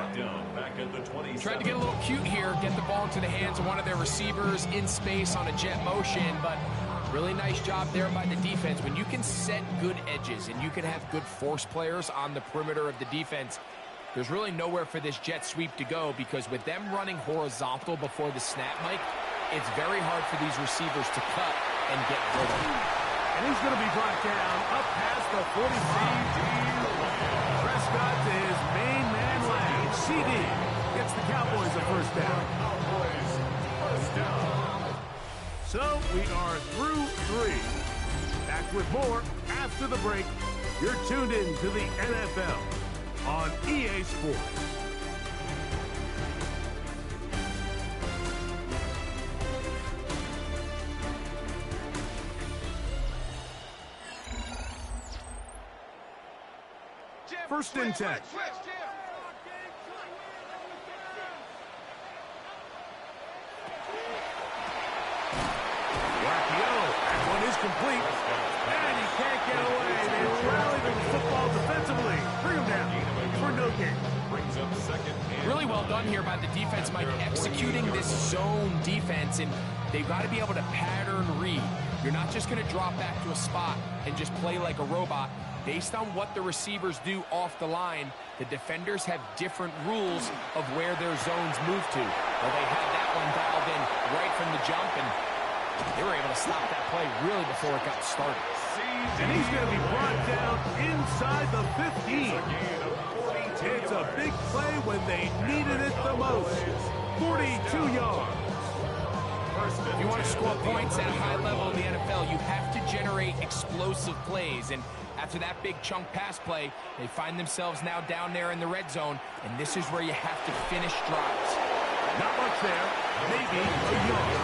I: Tried to get a little cute here, get the ball into the hands of one of their receivers in space on a jet motion, but really nice job there by the defense. When you can set good edges and you can have good force players on the perimeter of the defense, there's really nowhere for this jet sweep to go, because with them running horizontal before the snap, Mike, it's very hard for these receivers to cut and get rhythm.
H: And he's going to be brought down up past the 45. Prescott to his main man Lang. CD gets the Cowboys a first down. So we are through 3. Back with more after the break. You're tuned in to the NFL on EA Sports. First and 10. That one is complete. And he can't get away. They rallied the football defensively. Bring him down for no gain.
J: Brings up second.
I: Really well done here by the defense, Mike, executing this zone defense, and they've got to be able to pattern read. You're not just going to drop back to a spot and just play like a robot. Based on what the receivers do off the line, the defenders have different rules of where their zones move to. Well, they had that one dialed in right from the jump, and they were able to stop that play really before it got started.
H: And he's going to be brought down inside the 15. It's a big play when they needed it the most. 42 yards.
I: If you want to score points at a high level in the NFL, you have to generate explosive plays. And after that big chunk pass play, they find themselves now down there in the red zone, and this is where you have to finish drives.
H: Not much there. Maybe a yard.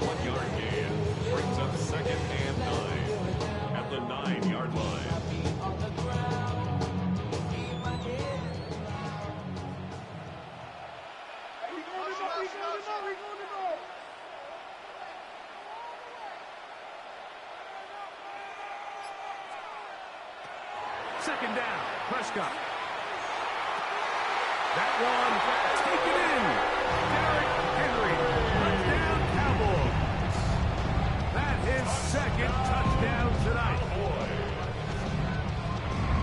J: 1 yard gain brings up second and 9 at the 9-yard line.
H: Second down, Prescott. That one taken in. Derrick Henry, touchdown Cowboys. That is second touchdown tonight.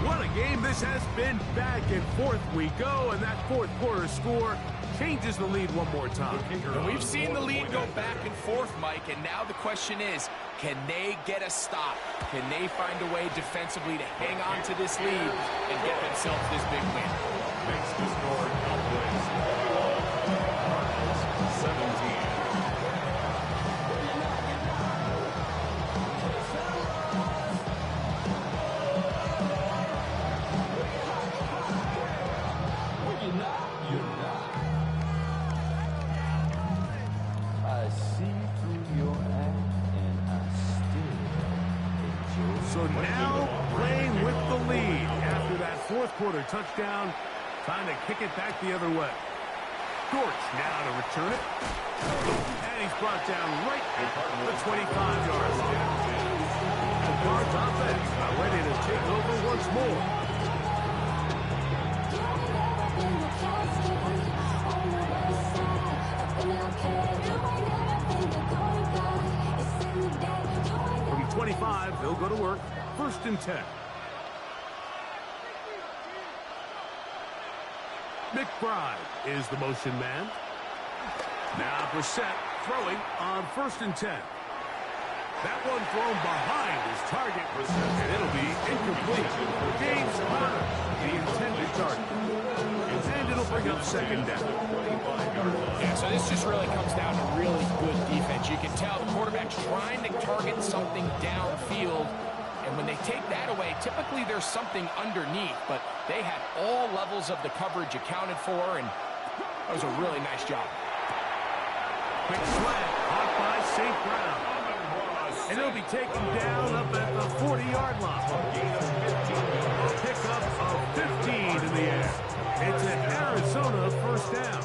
H: What a game this has been. Back and forth we go, and that fourth quarter score changes the lead one more time.
I: And we've seen the lead go back and forth, Mike, and now the question is, can they get a stop? Can they find a way defensively to hang on to this lead and get themselves this big win?
J: Makes the score Cowboys 17.
H: So now playing with the lead after that fourth quarter touchdown. Time to kick it back the other way. Dortch now to return it. And he's brought down right at the 25-yard line. The Cards offense are ready to take over once more. From 25, they'll go to work. First and 10. McBride is the motion man. Now Brissett throwing on first and 10. That one thrown behind his target, and it'll be incomplete. James Conner, the intended target. And it'll bring up second down.
I: Yeah, so this just really comes down to really good defense. You can tell the quarterback's trying to target something downfield, and when they take that away, typically there's something underneath, but they had all levels of the coverage accounted for, and that was a really nice job.
H: Quick slant, caught by St. Brown. And he'll be taken down up at the 40-yard line. A pickup of 15 in the air. It's an Arizona first down.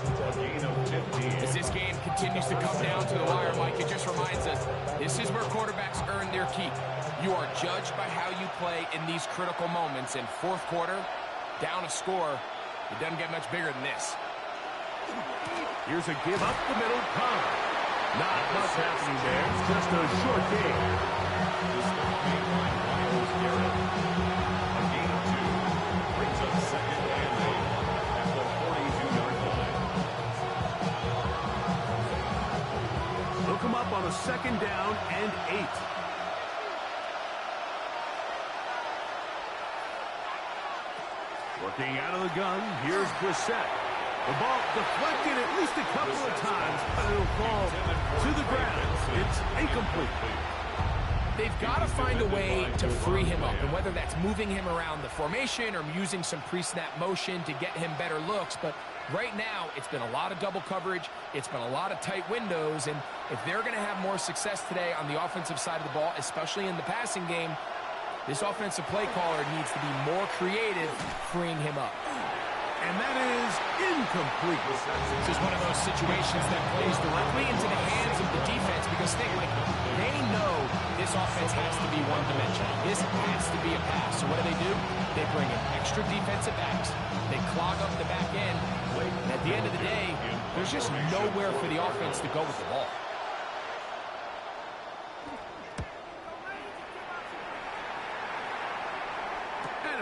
I: As this game continues to come down to the wire, Mike. It just reminds us, this is where quarterbacks earn their keep. You are judged by how you play in these critical moments. In fourth quarter, down a score, it doesn't get much bigger than this.
H: Here's a give up the middle punt. Not much happening there. It's just a short game.
J: A gain of 2 brings up second and 8 at the 42-yard line.
H: They'll come up on a second down and 8. Working out of the gun, here's Brissett. The ball deflected at least a couple of times, but it'll fall to the ground. It's incomplete.
I: They've got to find a way to free him up, and whether that's moving him around the formation or using some pre-snap motion to get him better looks, but right now it's been a lot of double coverage, it's been a lot of tight windows, and if they're going to have more success today on the offensive side of the ball, especially in the passing game, this offensive play caller needs to be more creative, freeing him up.
H: And that is incomplete.
I: This is one of those situations that plays directly into the hands of the defense because they know this offense has to be one-dimensional. This has to be a pass. So what do? They bring in extra defensive backs. They clog up the back end. And at the end of the day, there's just nowhere for the offense to go with the ball.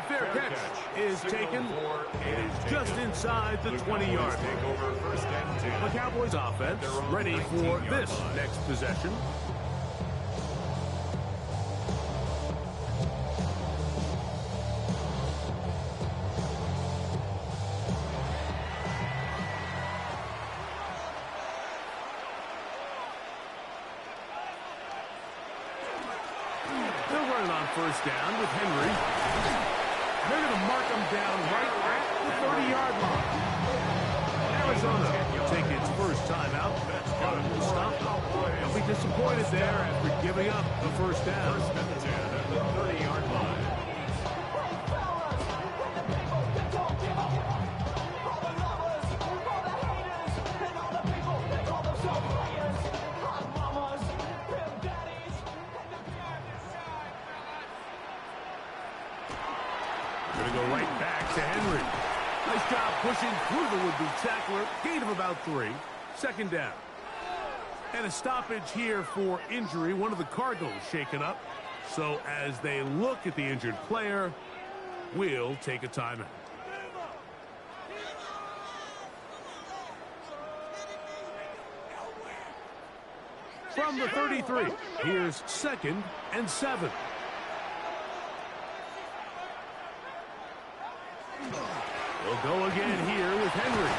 H: Fair catch is taken. It is just inside the 20-yard line. The Cowboys offense ready for this next possession. They're running on first down with Henry. They're going to mark him down right at the 30-yard line. Arizona will take its first timeout. To stop them. They'll be disappointed there after giving up the first down.
J: First and 10 at the 30-yard line.
H: Going to go right back to Henry. Nice job pushing through the would-be tackler. Gain of about 3. Second down. And a stoppage here for injury. One of the Cardinals shaken up. So as they look at the injured player, we'll take a timeout. From the 33, here's 2nd and 7. We'll go again here with Henry.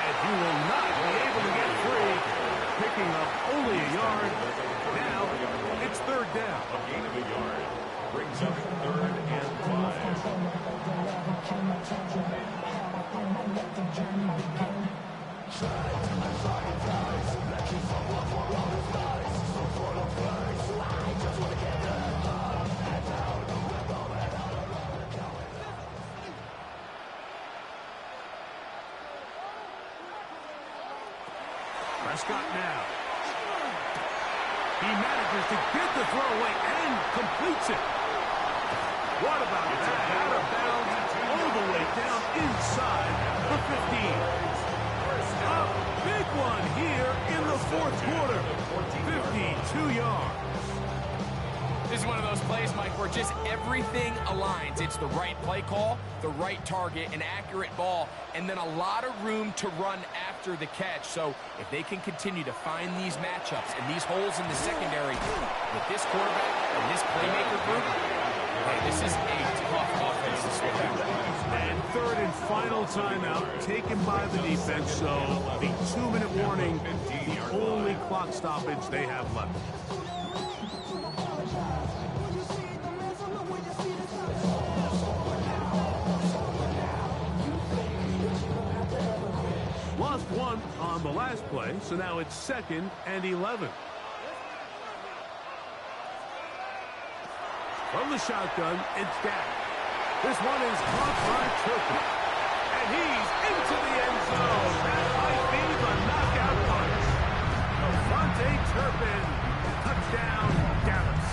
H: And he will not be able to get free. Picking up only a yard. Now it's 3rd down.
J: A gain of a yard brings up 3rd and
H: Prescott now. He manages to get the throw away and completes it. What about that? Out of bounds, all the way down inside the 15. A big one here in the 4th quarter. 52 yards.
I: This is one of those plays, Mike, where just everything aligns. It's the right play call, the right target, an accurate ball, and then a lot of room to run after the catch. So if they can continue to find these matchups and these holes in the secondary with this quarterback and this playmaker group, hey, this is a tough offense to slow down.
H: And 3rd and final timeout taken by the defense. So the 2-minute warning, the only clock stoppage they have left. Lost 1 on the last play, so now it's 2nd and 11. From the shotgun, it's Dak. This one is caught by Turpin. And he's into the end zone. That might be the knockout punch. Turpin. Touchdown, Dallas.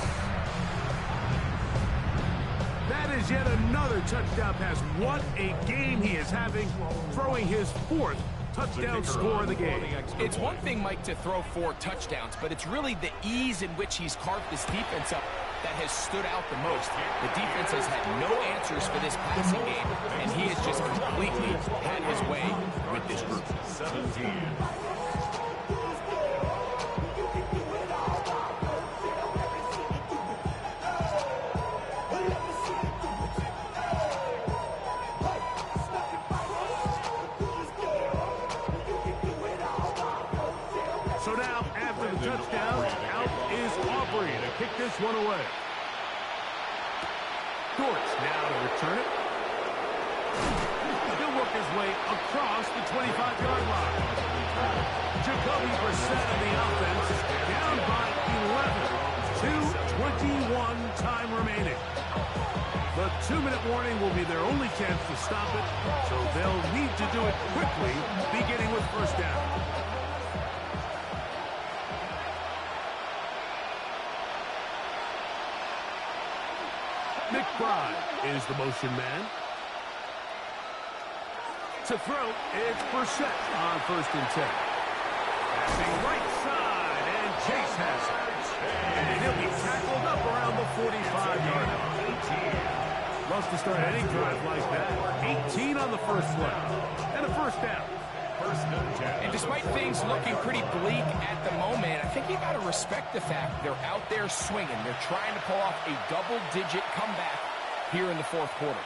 H: That is yet another touchdown pass. What a game he is having, throwing his 4th touchdown score of the game.
I: It's one thing, Mike, to throw 4 touchdowns, but it's really the ease in which he's carved this defense up that has stood out the most. The defense has had no answers for this passing game, and he has just completely had his way with this group.
J: 17.
H: So now, after the touchdown, out is Aubrey to kick this one away. Dortch now to return it. He'll work his way across the 25-yard line. Jacoby Brissett in the offense, down by 11. 2:21 time remaining. The 2-minute warning will be their only chance to stop it, so they'll need to do it quickly, beginning with first down. McBride is the motion man. To throw, it's Brissett on 1st and 10. Passing right side, and Chase has it. And he'll be tackled up around the 45-yard line. Loves to start any drive like that. 18 on the first play. And a first down.
I: And despite things looking pretty bleak at the moment, I think you got to respect the fact they're out there swinging. They're trying to pull off a double-digit comeback here in the 4th quarter.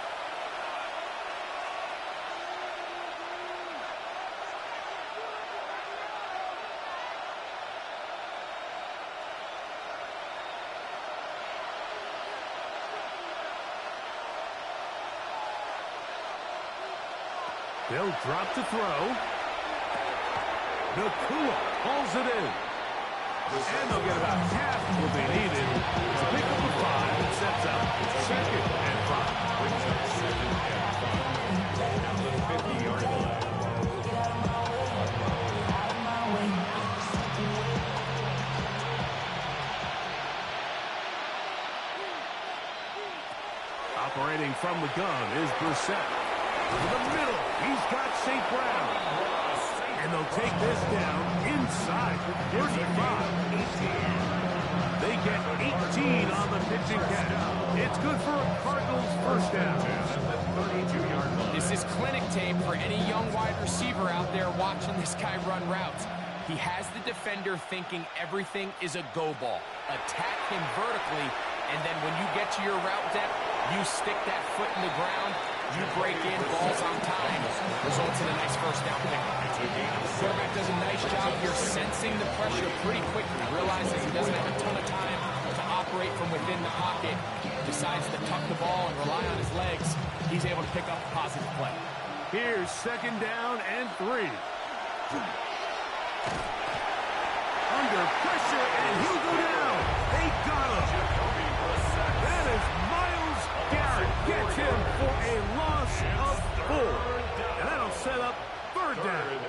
H: They'll drop to throw. Nakua pulls it in. And they'll get about half what they needed to pick up the 5 and sets up 2nd and 5.
J: Brings up 2nd and 5. Down to the 50-yard line.
H: Operating from the gun is Brissett. To the middle, he's got St. Brown. And they'll take this down inside the 35. They get 18 on the pitching catch. It's good for a Cardinals first down.
I: This is clinic tape for any young wide receiver out there watching this guy run routes. He has the defender thinking everything is a go ball. Attack him vertically, and then when you get to your route depth, you stick that foot in the ground, you break in, balls on time, results in a nice first down pickup. Quarterback does a nice job here sensing the pressure pretty quickly, realizes he doesn't have a ton of time to operate from within the pocket, decides to tuck the ball and rely on his legs. He's able to pick up a positive play.
H: Here's 2nd down and 3. Under pressure, and he'll go down. They got him. That is Myles Garrett. Gets him for a loss of 4. And that'll set up 3rd down.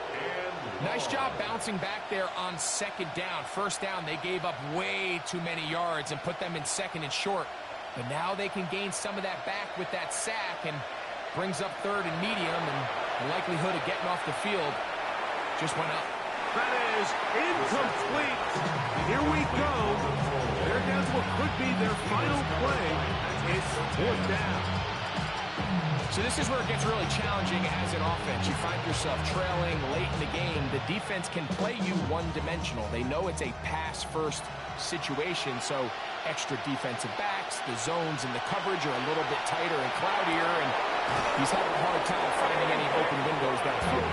I: Nice job bouncing back there on 2nd down. First down, they gave up way too many yards and put them in 2nd and short. But now they can gain some of that back with that sack and brings up 3rd and medium, and the likelihood of getting off the field just went up.
H: That is incomplete. Here we go. They're down to what could be their final play. It's 4th down.
I: So this is where it gets really challenging as an offense. You find yourself trailing late in the game. The defense can play you one-dimensional. They know it's a pass-first situation, so extra defensive backs, the zones and the coverage are a little bit tighter and cloudier, and he's having a hard time finding any open windows downfield.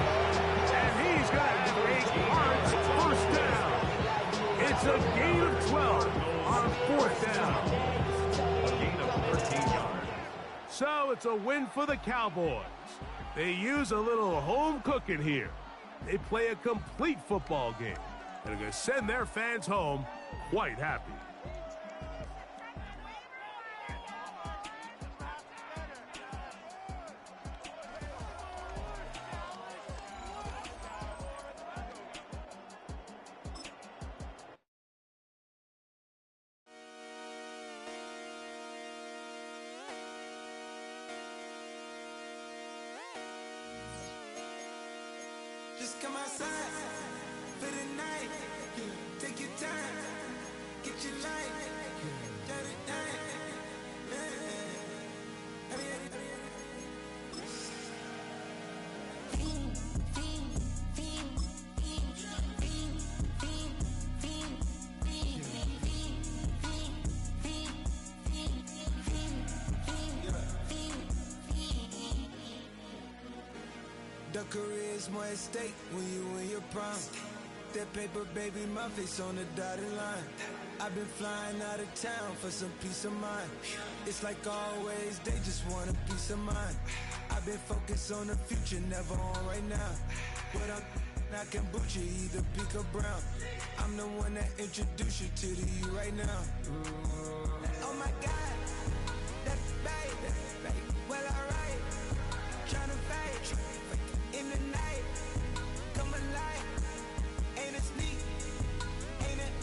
H: And he's got a hard first down. It's a gain of 12 on 4th down.
J: A gain of 13 yards.
H: So it's a win for the Cowboys. They use a little home cooking here. They play a complete football game and are going to send their fans home quite happy.
K: come outside for the night. Take your time, get your light. Dirty night. The career's more at stake when you in your prime. That paper, baby, my face on the dotted line. I've been flying out of town for some peace of mind. It's like always, they just want a peace of mind. I've been focused on the future, never on right now. But I can boot you either pink or brown. I'm the one that introduced you to the you right now. Oh my God, that's baby. Well, alright, tryna fake in the night, come alive. Ain't it sneak? Ain't it?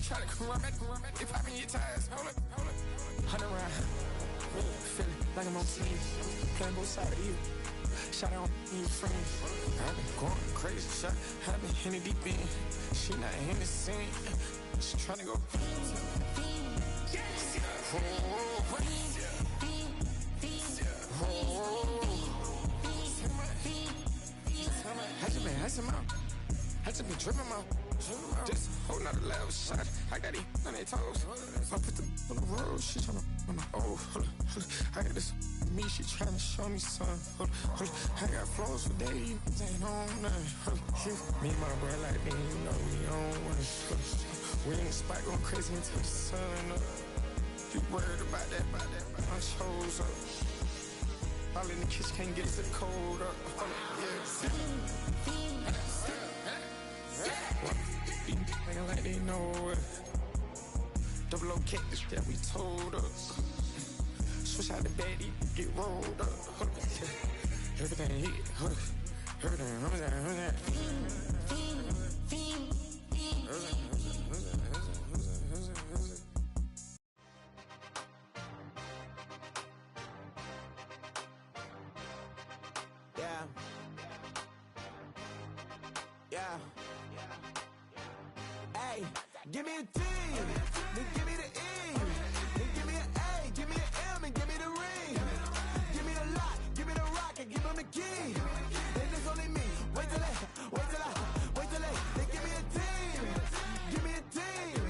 K: Try to come run back, they popping your tires, hold up. 100 round, feeling like I'm on team, playing both sides of you. Shot on you friends. I've been going crazy, shot, I've been in the deep end. She not in the scene, she tryna go. I just been tripping out. Just holding out a loud shot. I got it on their toes. I put them on the road. She tryna, hold up. I got this me. She tryna show me something. Hold up. I got flows for days. Ain't on nothing. Me and my bro like me, you know we on one. We in the spot going crazy until the sun up. You worried about that? I chose up. All in the kitchen can't get us the cold up. Yeah. Nigga like they know it. Double O cactus that we told us. Switch out the bed, get rolled up. Everything hit, everything, Yeah. Hey, give me a T, then give me the E, then give me an A, give me an M, and give me the ring. Give me the lock, give me the rock, and give them the key. Then it's only me. Wait till they, then give me a team. Give me a team.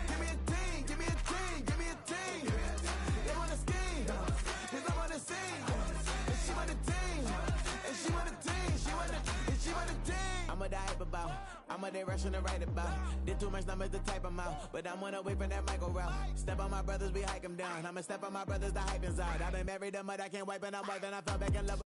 K: Give me a team, give me a team, give me a team. They wanna scheme, cause I'm on the scene. And she want the team, and she want the team, and she want the team. I'm a hype about, I'm a direction to write about. Did too much numbers to type them out, but I'm one away from that Michael route. Step on my brothers, we hike them down. I'ma step on my brothers, the hype is out. I've been married them, but I can't wipe and I'm wiping. I fell back in love.